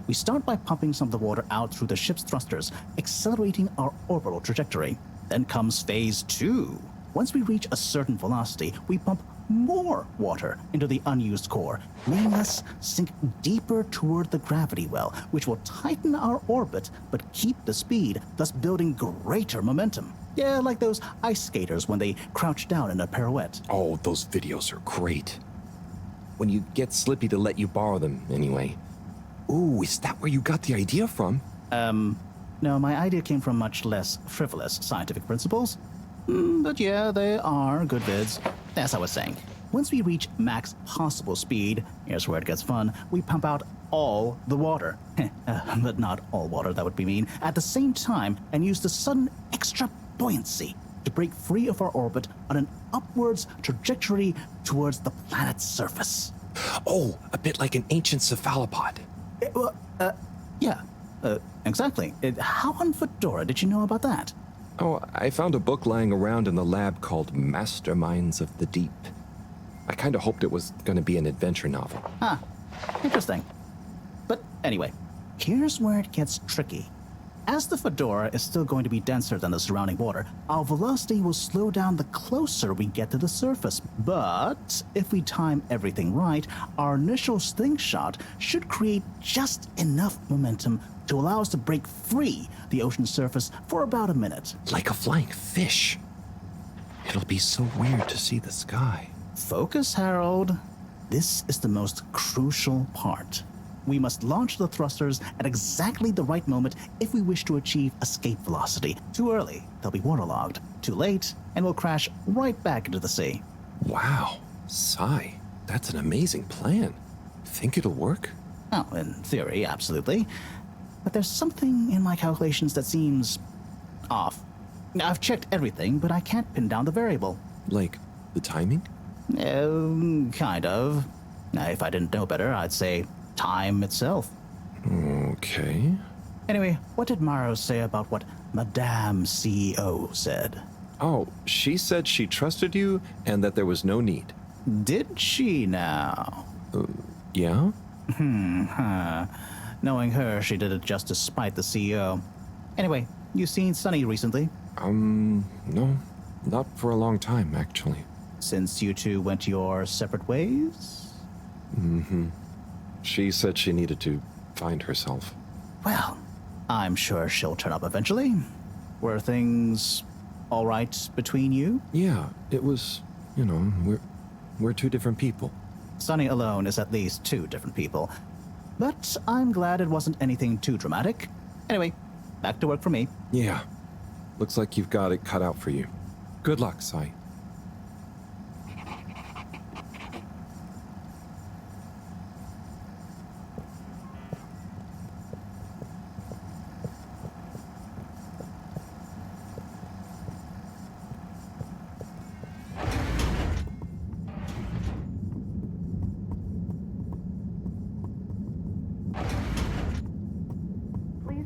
we start by pumping some of the water out through the ship's thrusters, accelerating our orbital trajectory. Then comes phase 2. Once we reach a certain velocity, we pump more water into the unused core, making us sink deeper toward the gravity well, which will tighten our orbit but keep the speed, thus building greater momentum. Yeah, like those ice skaters when they crouch down in a pirouette. Oh, those videos are great. When you get Slippy to let you borrow them, anyway. Ooh, is that where you got the idea from? No, my idea came from much less frivolous scientific principles. But yeah, they are good vids. As I was saying, once we reach max possible speed, here's where it gets fun, we pump out all the water. But not all water, that would be mean. At the same time, and use the sudden extra buoyancy to break free of our orbit on an upwards trajectory towards the planet's surface. Oh, a bit like an ancient cephalopod. Yeah, exactly. How on Fedora did you know about that? Oh, I found a book lying around in the lab called Masterminds of the Deep. I kind of hoped it was going to be an adventure novel. Interesting. But anyway, here's where it gets tricky. As the Fedora is still going to be denser than the surrounding water, our velocity will slow down the closer we get to the surface. But if we time everything right, our initial slingshot should create just enough momentum to allow us to break free the ocean surface for about a minute. Like a flying fish. It'll be so weird to see the sky. Focus, Harold. This is the most crucial part. We must launch the thrusters at exactly the right moment if we wish to achieve escape velocity. Too early, they'll be waterlogged. Too late, and we'll crash right back into the sea. Wow, Sai, that's an amazing plan. Think it'll work? Oh, in theory, absolutely. But there's something in my calculations that seems off. I've checked everything, but I can't pin down the variable. Like the timing? Kind of. If I didn't know better, I'd say time itself. Okay. Anyway, what did Maro say about what Madame CEO said? Oh, she said she trusted you and that there was no need. Did she now? Yeah? Knowing her, she did it just to spite the CEO. Anyway, you seen Sunny recently? No. Not for a long time, actually. Since you two went your separate ways? She said she needed to find herself. Well, I'm sure she'll turn up eventually. Were things all right between you? Yeah, it was, we're two different people. Sunny alone is at least two different people. But I'm glad it wasn't anything too dramatic. Anyway, back to work for me. Yeah. Looks like you've got it cut out for you. Good luck, Sai.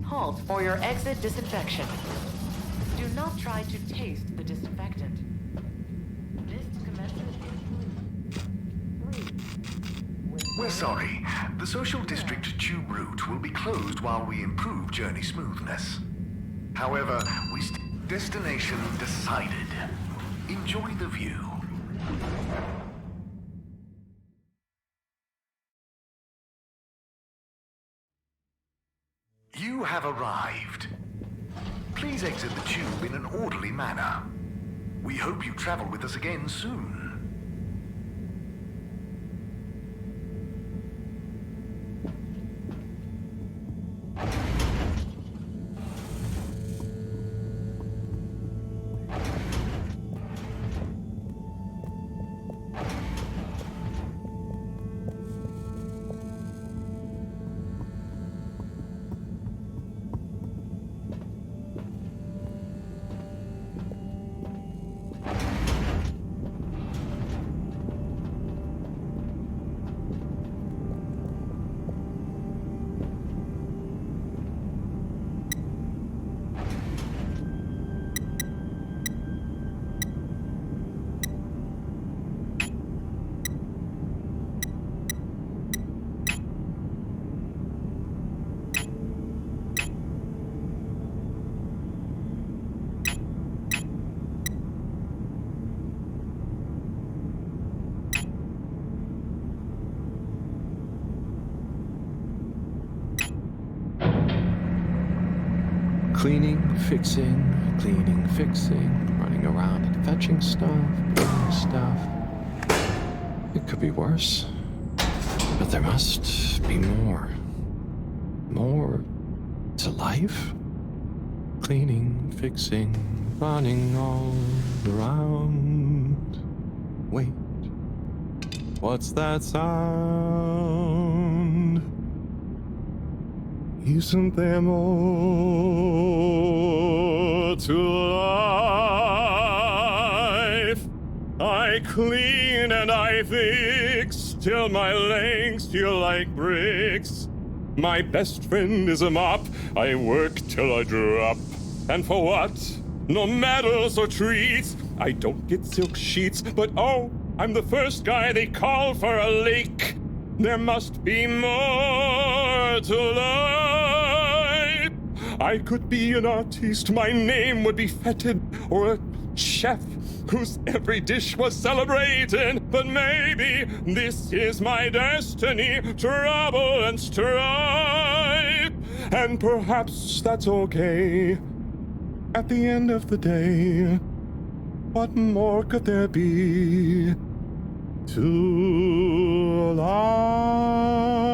halt for your exit disinfection. Do not try to taste the disinfectant. This commences We're sorry. The social district tube route will be closed while we improve journey smoothness. However, destination decided. Enjoy the view. You have arrived. Please exit the tube in an orderly manner. We hope you travel with us again soon. Cleaning, fixing, running around and fetching stuff. It could be worse. But there must be more. More to life? Cleaning, fixing, running all around. Wait. What's that sound? Isn't there more to life? I clean and I fix till my legs feel like bricks. My best friend is a mop. I work till I drop. And for what? No medals or treats. I don't get silk sheets, but oh, I'm the first guy they call for a leak. There must be more to life. I could be an artiste, my name would be feted, or a chef whose every dish was celebrated. But maybe this is my destiny, trouble and strife. And perhaps that's okay. At the end of the day, what more could there be to life?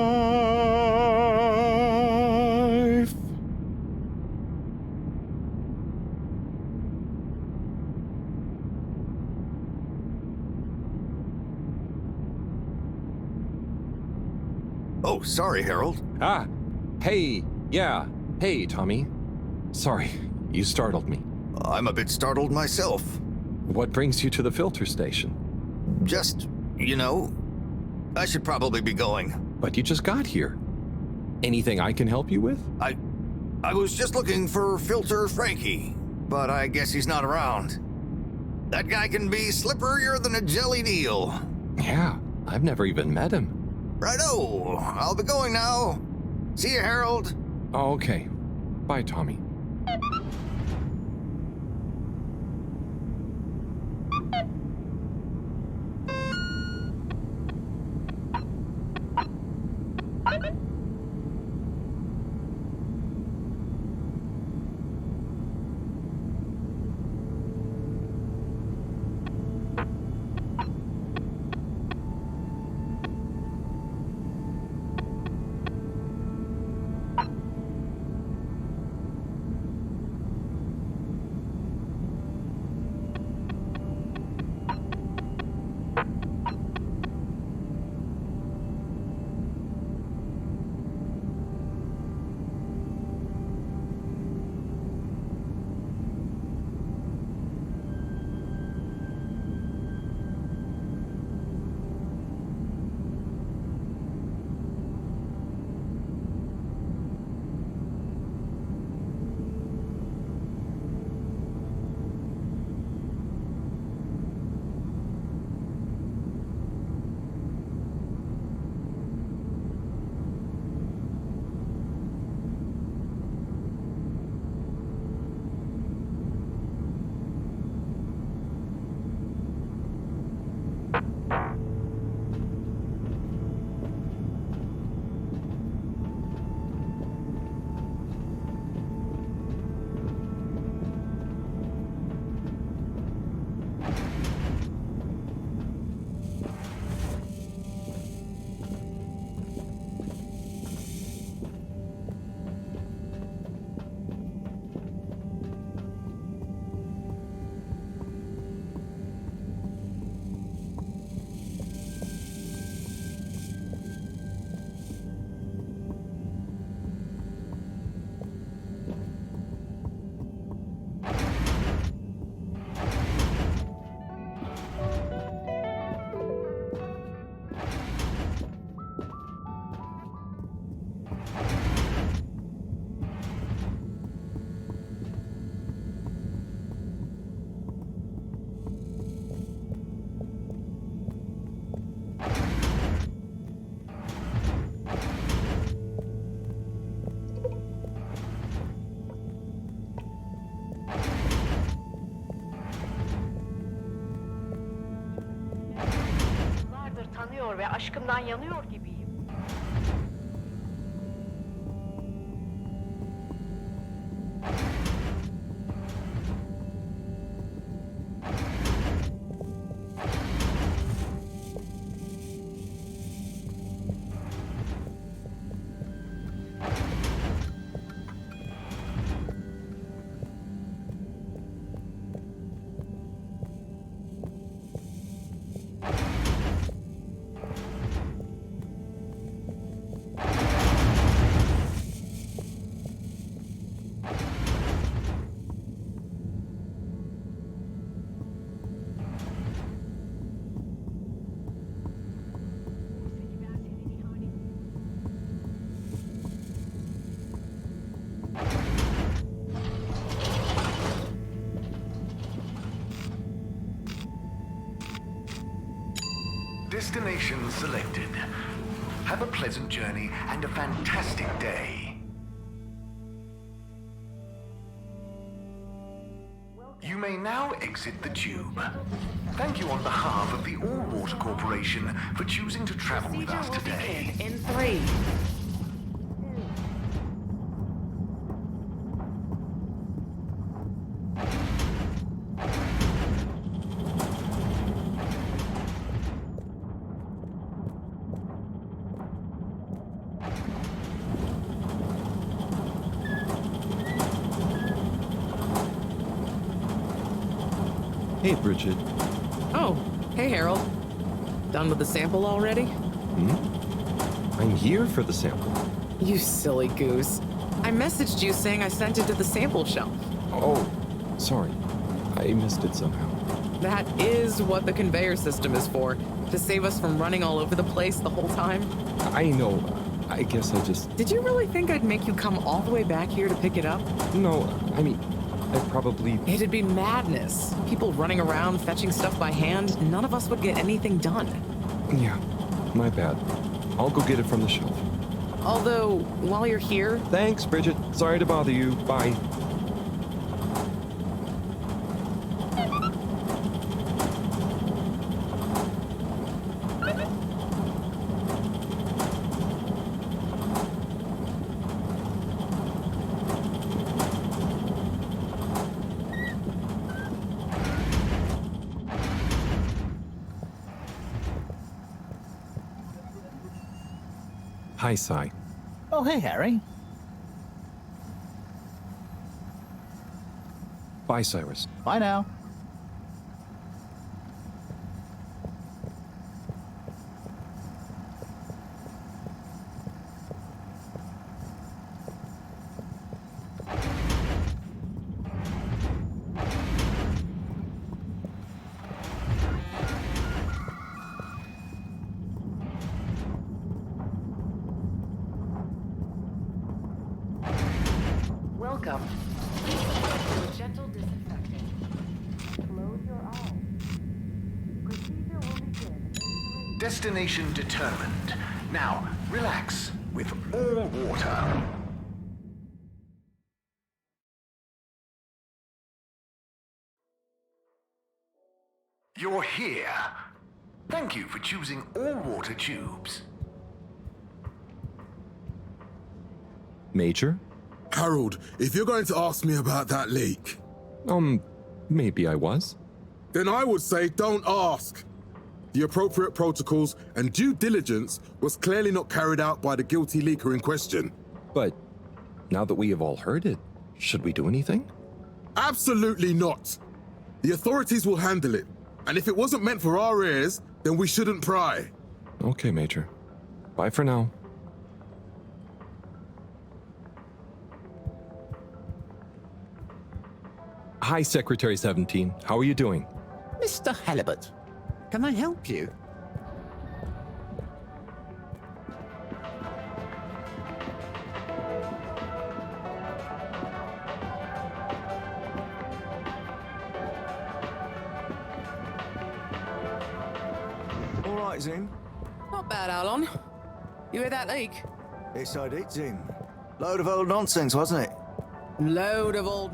Oh, sorry, Harold. Hey, Tommy. Sorry, you startled me. I'm a bit startled myself. What brings you to the filter station? Just, I should probably be going. But you just got here. Anything I can help you with? I was just looking for Filter Frankie, but I guess he's not around. That guy can be slipperier than a jellied eel. Yeah, I've never even met him. Righto, I'll be going now. See you, Harold. Okay. Bye, Tommy. aşkımdan yanıyor gibiyim. Destination selected. Have a pleasant journey and a fantastic day. You may now exit the tube. Thank you on behalf of the All Water Corporation for choosing to travel with us today. In 3. Hey, Bridget. Oh, hey, Harold. Done with the sample already? I'm here for the sample. You silly goose. I messaged you saying I sent it to the sample shelf. Oh, sorry. I missed it somehow. That is what the conveyor system is for, to save us from running all over the place the whole time. I know. I guess I just... Did you really think I'd make you come all the way back here to pick it up? No, I mean, I probably... It'd be madness. People running around, fetching stuff by hand. None of us would get anything done. Yeah, my bad. I'll go get it from the shelf. Although, while you're here... Thanks, Bridget. Sorry to bother you. Bye. Hi, Sai. Oh, hey, Harry. Bye, Cyrus. Bye now. Welcome. To a gentle disinfecting. Close your eyes. Procedure will begin. Destination determined. Now, relax with all water. You're here. Thank you for choosing all water tubes. Major? Harold, if you're going to ask me about that leak... Maybe I was. Then I would say don't ask. The appropriate protocols and due diligence was clearly not carried out by the guilty leaker in question. But now that we have all heard it, should we do anything? Absolutely not. The authorities will handle it. And if it wasn't meant for our ears, then we shouldn't pry. Okay, Major. Bye for now. Hi, Secretary 17. How are you doing? Mr. Halibut, can I help you? All right, Zim. Not bad, Alon. You hear that leak? Yes, I did, Zim. Load of old nonsense, wasn't it? Load of old...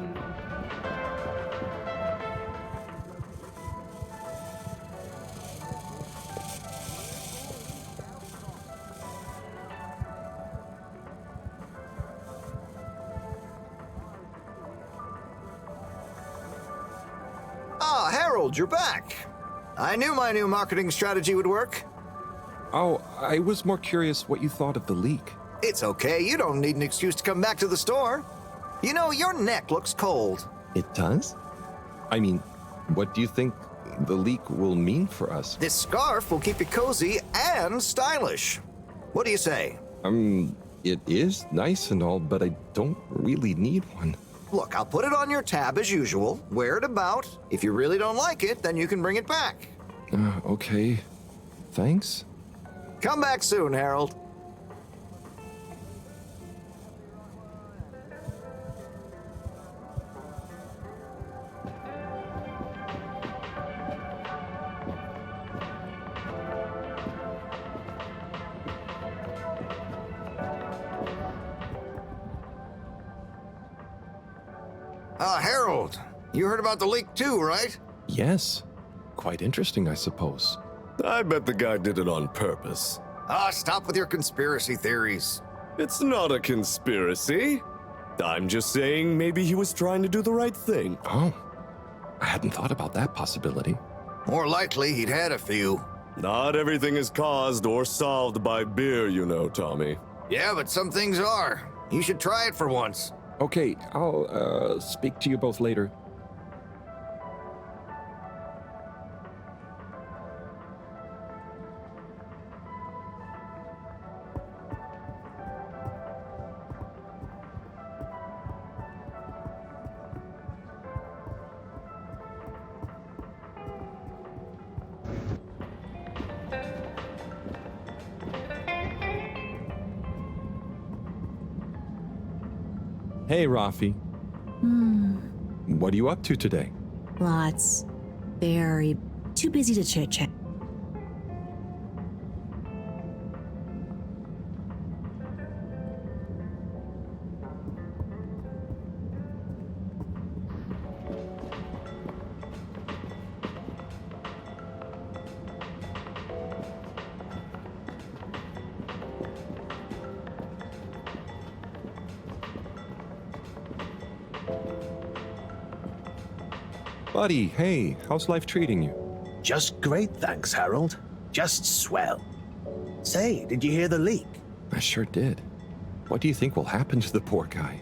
Harold, you're back. I knew my new marketing strategy would work. Oh, I was more curious what you thought of the leak. It's okay, you don't need an excuse to come back to the store. You know, your neck looks cold. It does? I mean, what do you think the leak will mean for us? This scarf will keep you cozy and stylish. What do you say? It is nice and all, but I don't really need one. Look, I'll put it on your tab as usual. Wear it about. If you really don't like it, then you can bring it back. Okay. Thanks. Come back soon, Harold. Harold, you heard about the leak too, right? Yes. Quite interesting, I suppose. I bet the guy did it on purpose. Stop with your conspiracy theories. It's not a conspiracy. I'm just saying maybe he was trying to do the right thing. Oh, I hadn't thought about that possibility. More likely, he'd had a few. Not everything is caused or solved by beer, you know, Tommy. Yeah, but some things are. You should try it for once. Okay, I'll speak to you both later. Hey, Rafi. What are you up to today? Lots. Very. Too busy to chit-chat. Buddy, hey, how's life treating you? Just great, thanks, Harold. Just swell. Say, did you hear the leak? I sure did. What do you think will happen to the poor guy?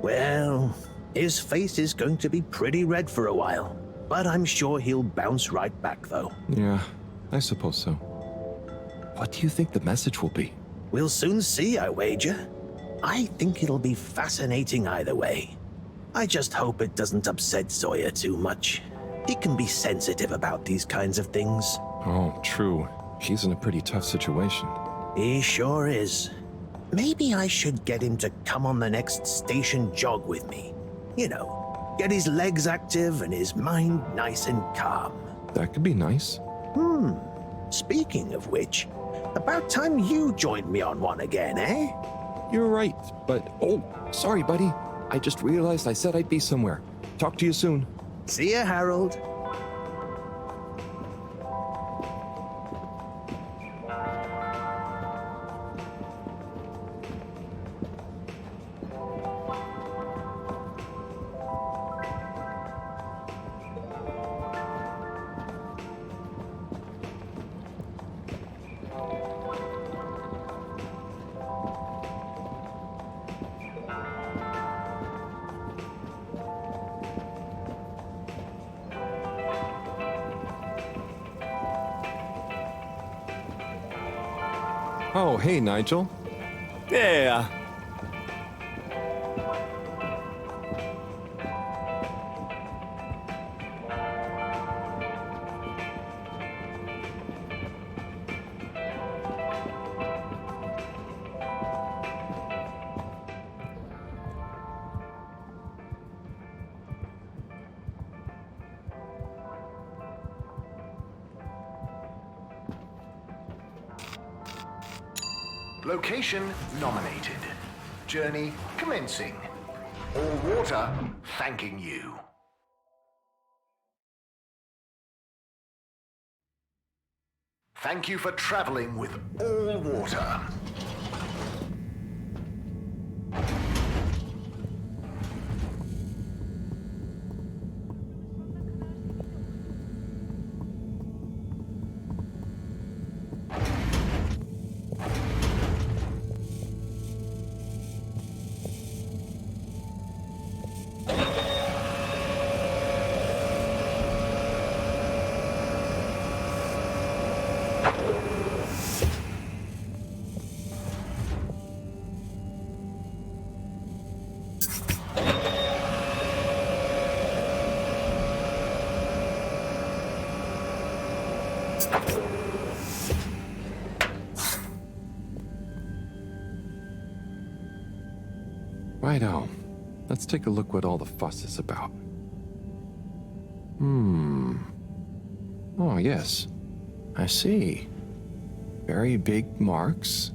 Well, his face is going to be pretty red for a while. But I'm sure he'll bounce right back, though. Yeah, I suppose so. What do you think the message will be? We'll soon see, I wager. I think it'll be fascinating either way. I just hope it doesn't upset Sawyer too much. He can be sensitive about these kinds of things. Oh, true. He's in a pretty tough situation. He sure is. Maybe I should get him to come on the next station jog with me. You know, get his legs active and his mind nice and calm. That could be nice. Speaking of which, about time you joined me on one again, eh? You're right, but... Oh, sorry, buddy. I just realized I said I'd be somewhere. Talk to you soon. See ya, Harold. Oh, hey, Nigel. Yeah. Location nominated. Journey commencing. All water thanking you. Thank you for traveling with all water. Righto. Let's take a look what all the fuss is about. Oh, yes. I see. Very big marks.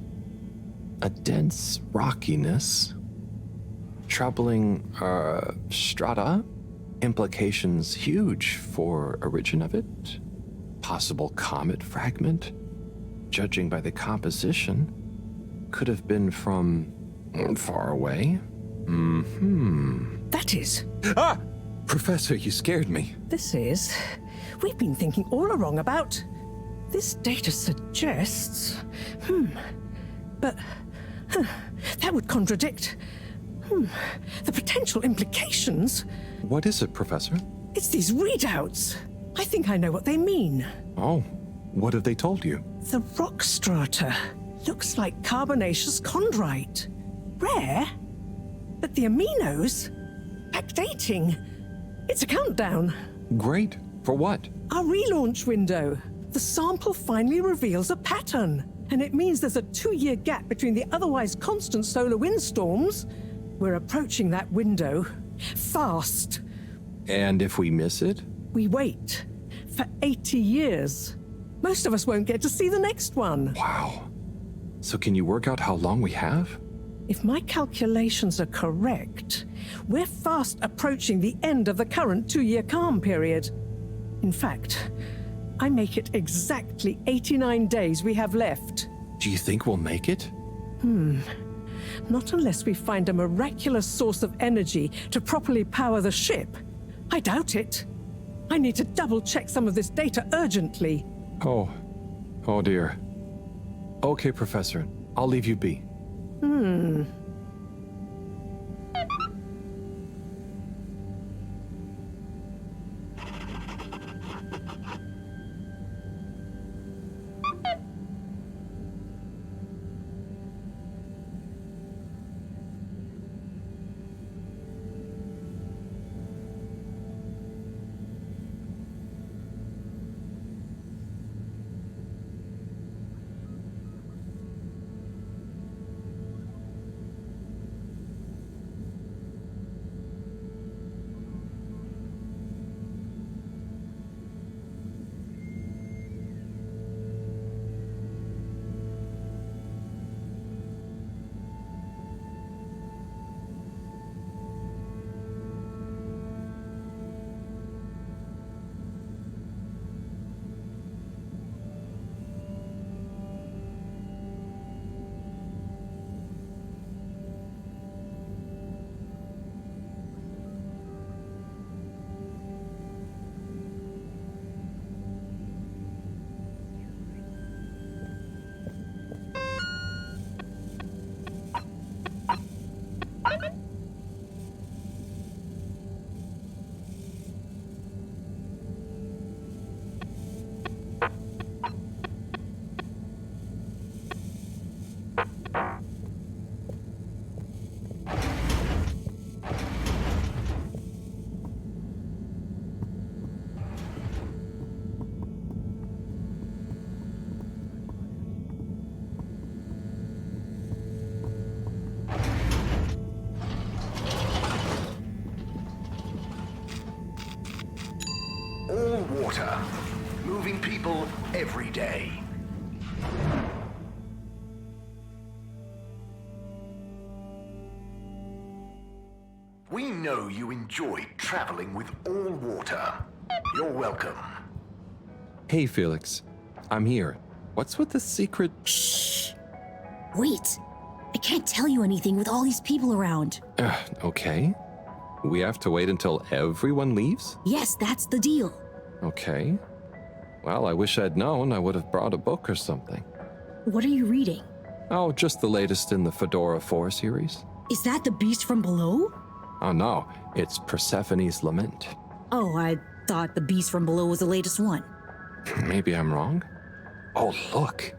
A dense rockiness. Troubling, strata. Implications huge for origin of it. Possible comet fragment. Judging by the composition, could have been from far away. That is. Ah! Professor, you scared me. This is. We've been thinking all along about. This data suggests. But. That would contradict. The potential implications. What is it, Professor? It's these readouts. I think I know what they mean. Oh, what have they told you? The rock strata looks like carbonaceous chondrite. Rare, but the aminos backdating. It's a countdown. Great. For what? Our relaunch window. The sample finally reveals a pattern, and it means there's a 2-year gap between the otherwise constant solar windstorms. We're approaching that window fast. And if we miss it? We wait for 80 years. Most of us won't get to see the next one. Wow. So can you work out how long we have? If my calculations are correct, we're fast approaching the end of the current 2-year calm period. In fact, I make it exactly 89 days we have left. Do you think we'll make it? Not unless we find a miraculous source of energy to properly power the ship. I doubt it. I need to double-check some of this data urgently. Oh dear. Okay, Professor. I'll leave you be. All water, moving people every day. We know you enjoy traveling with all water. You're welcome. Hey, Felix. I'm here. What's with the secret? Shh. Wait. I can't tell you anything with all these people around. Okay. We have to wait until everyone leaves? Yes, that's the deal. Okay. Well, I wish I'd known. I would have brought a book or something. What are you reading? Oh, just the latest in the Fedora 4 series. Is that the beast from below? Oh no, it's Persephone's Lament. Oh, I thought the beast from below was the latest one. Maybe I'm wrong. Oh, look.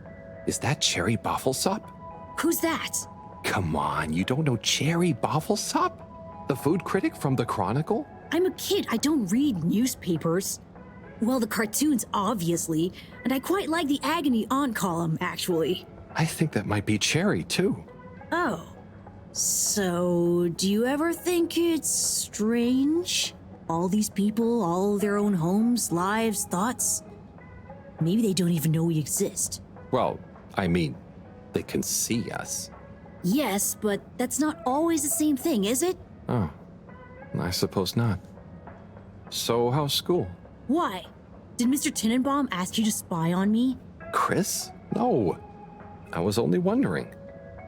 Is that Cherry Bofflesop? Who's that? Come on, you don't know Cherry Bofflesop? The food critic from the Chronicle? I'm a kid. I don't read newspapers. Well, the cartoons, obviously. And I quite like the Agony On column, actually. I think that might be Cherry, too. Oh. So, do you ever think it's strange? All these people, all their own homes, lives, thoughts. Maybe they don't even know we exist. Well, I mean, they can see us. Yes, but that's not always the same thing, is it? Oh, I suppose not. So, how's school? Why? Did Mr. Tenenbaum ask you to spy on me? Chris? No. I was only wondering.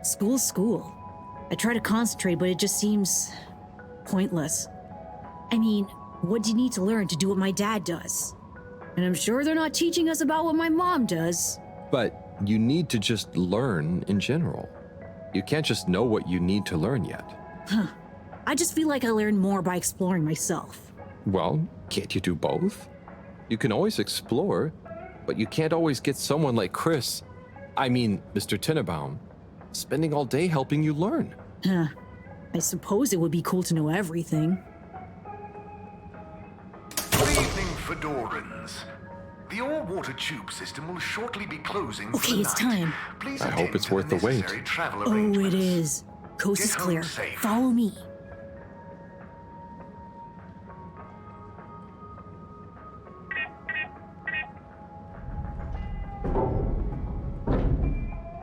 School's school. I try to concentrate, but it just seems pointless. I mean, what do you need to learn to do what my dad does? And I'm sure they're not teaching us about what my mom does. But you need to just learn in general. You can't just know what you need to learn yet. Huh. I just feel like I learn more by exploring myself. Well, can't you do both? You can always explore, but you can't always get someone like Chris, Mr. Tenenbaum, spending all day helping you learn. Huh. I suppose it would be cool to know everything. Good evening, Fedorans. The all-water tube system will shortly be closing for Okay, the it's night. time. Please I hope attend it's to worth the wait. necessary travel Oh, arrangements. it is. Coast is Get home clear. safe. Follow me.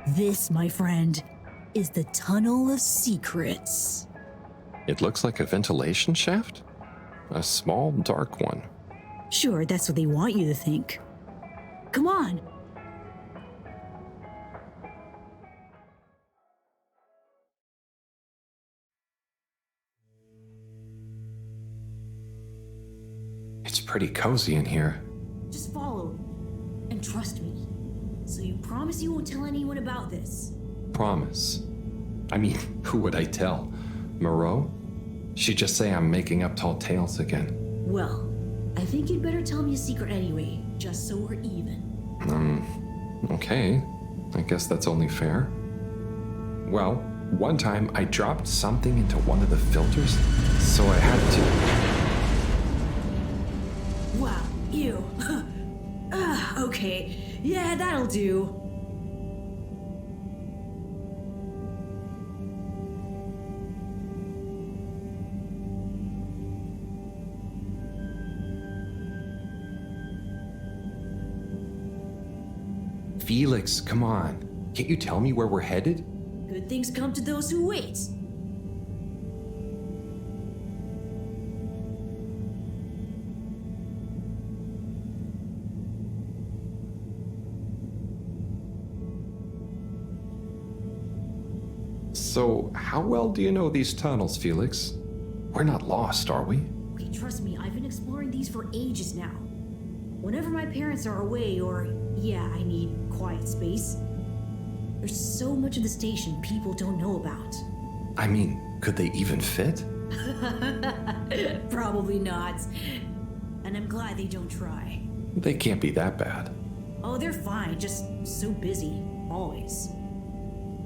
This, my friend, is the Tunnel of Secrets. It looks like a ventilation shaft? A small, dark one. Sure, that's what they want you to think. Come on. It's pretty cozy in here. Just follow. And trust me. So you promise you won't tell anyone about this? Promise. Who would I tell? Moreau? She'd just say I'm making up tall tales again. Well, I think you'd better tell me a secret anyway, just so we're even. Okay. I guess that's only fair. Well, one time I dropped something into one of the filters, so I had to. Wow, ew. Okay, yeah, that'll do. Felix, come on. Can't you tell me where we're headed? Good things come to those who wait. So, how well do you know these tunnels, Felix? We're not lost, are we? Okay, trust me, I've been exploring these for ages now. Whenever my parents are away, or, yeah, I need quiet space, there's so much of the station people don't know about. Could they even fit? Probably not. And I'm glad they don't try. They can't be that bad. Oh, they're fine, just so busy, always.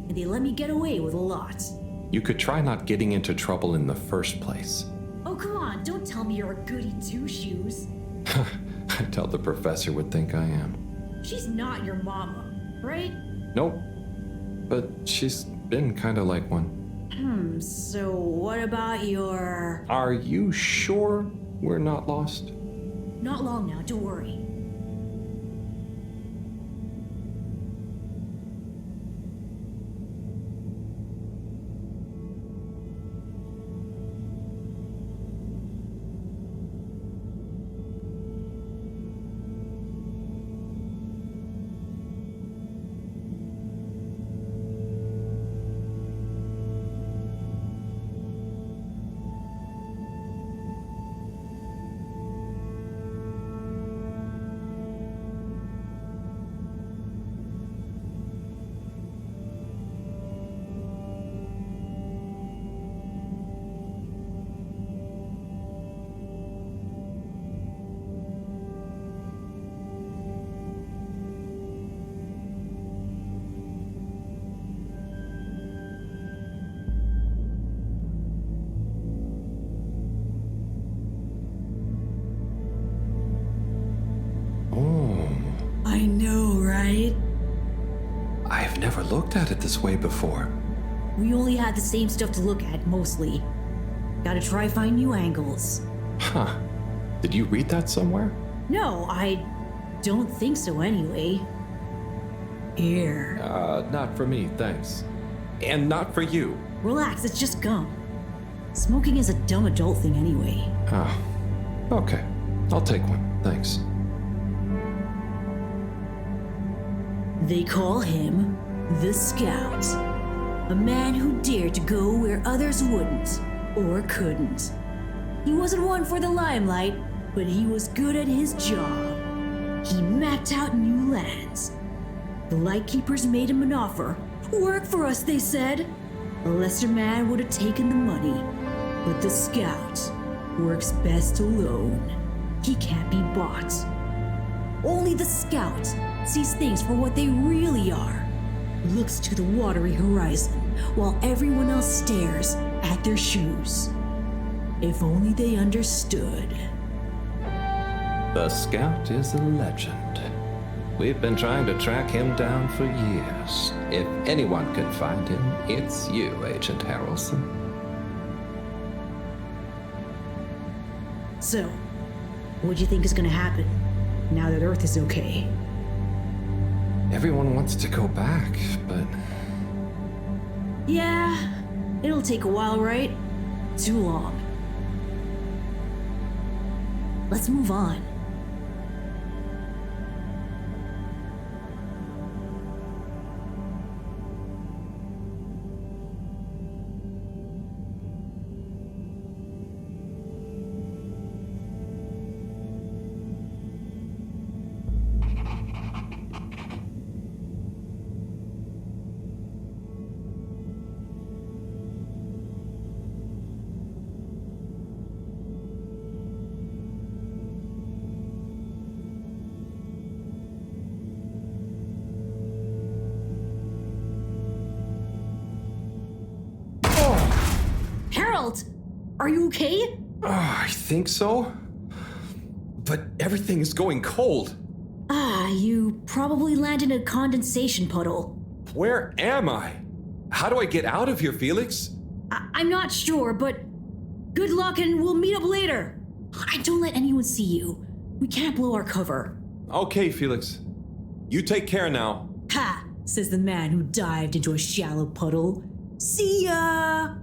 And they let me get away with a lot. You could try not getting into trouble in the first place. Oh, come on, don't tell me you're a goody two-shoes. I doubt the professor would think I am. She's not your mama, right? Nope. But she's been kind of like one. So what about your... Are you sure we're not lost? Not long now, don't worry. I know, right? I've never looked at it this way before. We only had the same stuff to look at, mostly. Gotta try find new angles. Huh. Did you read that somewhere? No, I don't think so anyway. Here. Not for me, thanks. And not for you. Relax, it's just gum. Smoking is a dumb adult thing anyway. Ah, okay. I'll take one, thanks. They call him the Scout. A man who dared to go where others wouldn't, or couldn't. He wasn't one for the limelight, but he was good at his job. He mapped out new lands. The Lightkeepers made him an offer. Work for us, they said. A lesser man would have taken the money. But the Scout works best alone. He can't be bought. Only the Scout sees things for what they really are. Looks to the watery horizon while everyone else stares at their shoes. If only they understood. The Scout is a legend. We've been trying to track him down for years. If anyone can find him, it's you, Agent Harrelson. So, what do you think is gonna happen now that Earth is okay? Everyone wants to go back, but... Yeah, it'll take a while, right? Too long. Let's move on. Harold, are you okay? I think so. But everything is going cold. You probably landed in a condensation puddle. Where am I? How do I get out of here, Felix? I'm not sure, but good luck and we'll meet up later. Don't let anyone see you. We can't blow our cover. Okay, Felix. You take care now. Ha! Says the man who dived into a shallow puddle. See ya!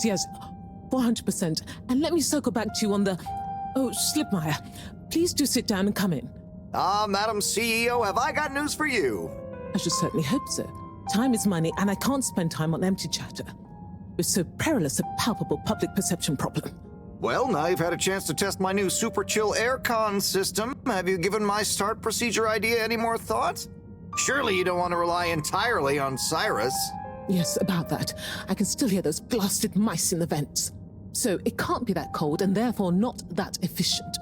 Yes, 400%. And let me circle back to you on the... Oh, Slipmeyer, please do sit down and come in. Madam CEO, have I got news for you? I should certainly hope so. Time is money, and I can't spend time on empty chatter. With so perilous a palpable public perception problem. Well, now you've had a chance to test my new super chill aircon system. Have you given my start procedure idea any more thought? Surely you don't want to rely entirely on Cyrus. Yes, about that. I can still hear those blasted mice in the vents. So it can't be that cold and therefore not that efficient.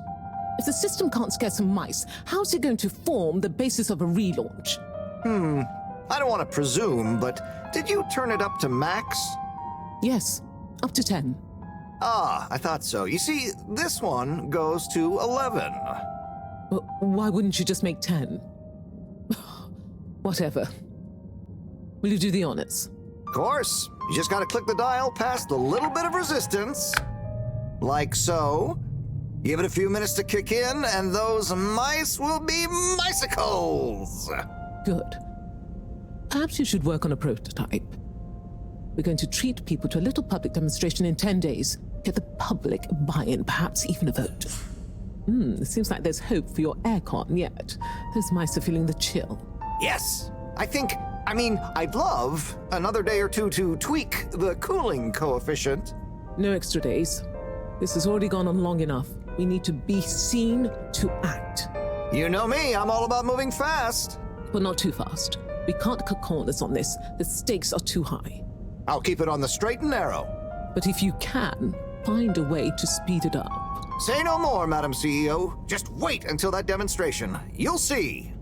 If the system can't scare some mice, how's it going to form the basis of a relaunch? I don't want to presume, but did you turn it up to max? Yes, up to 10. I thought so. You see, this one goes to 11. Well, why wouldn't you just make 10? Whatever. Will you do the honors? Of course. You just gotta click the dial past the little bit of resistance. Like so. Give it a few minutes to kick in, and those mice will be micicles! Good. Perhaps you should work on a prototype. We're going to treat people to a little public demonstration in 10 days. Get the public buy-in, perhaps even a vote. It seems like there's hope for your aircon yet. Those mice are feeling the chill. Yes! I'd love another day or two to tweak the cooling coefficient. No extra days. This has already gone on long enough. We need to be seen to act. You know me, I'm all about moving fast. But not too fast. We can't cut corners on this. The stakes are too high. I'll keep it on the straight and narrow. But if you can, find a way to speed it up. Say no more, Madam CEO. Just wait until that demonstration. You'll see.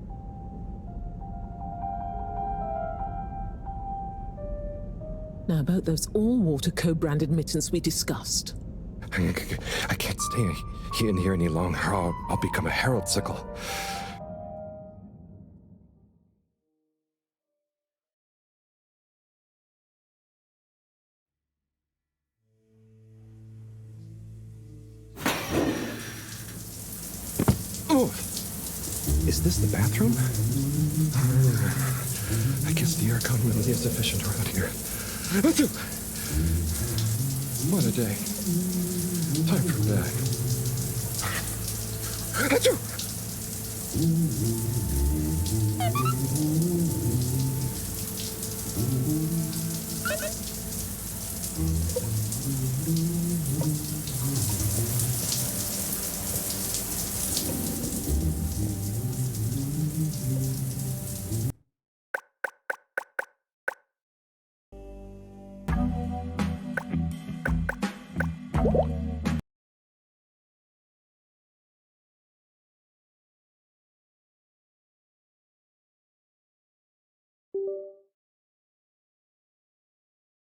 Now, about those all-water co-branded mittens we discussed. I can't stay in here any longer. I'll become a herald sickle. Oh, is this the bathroom? I guess the air con will be insufficient around here. Achoo! What a day. Time for bed. Achoo! You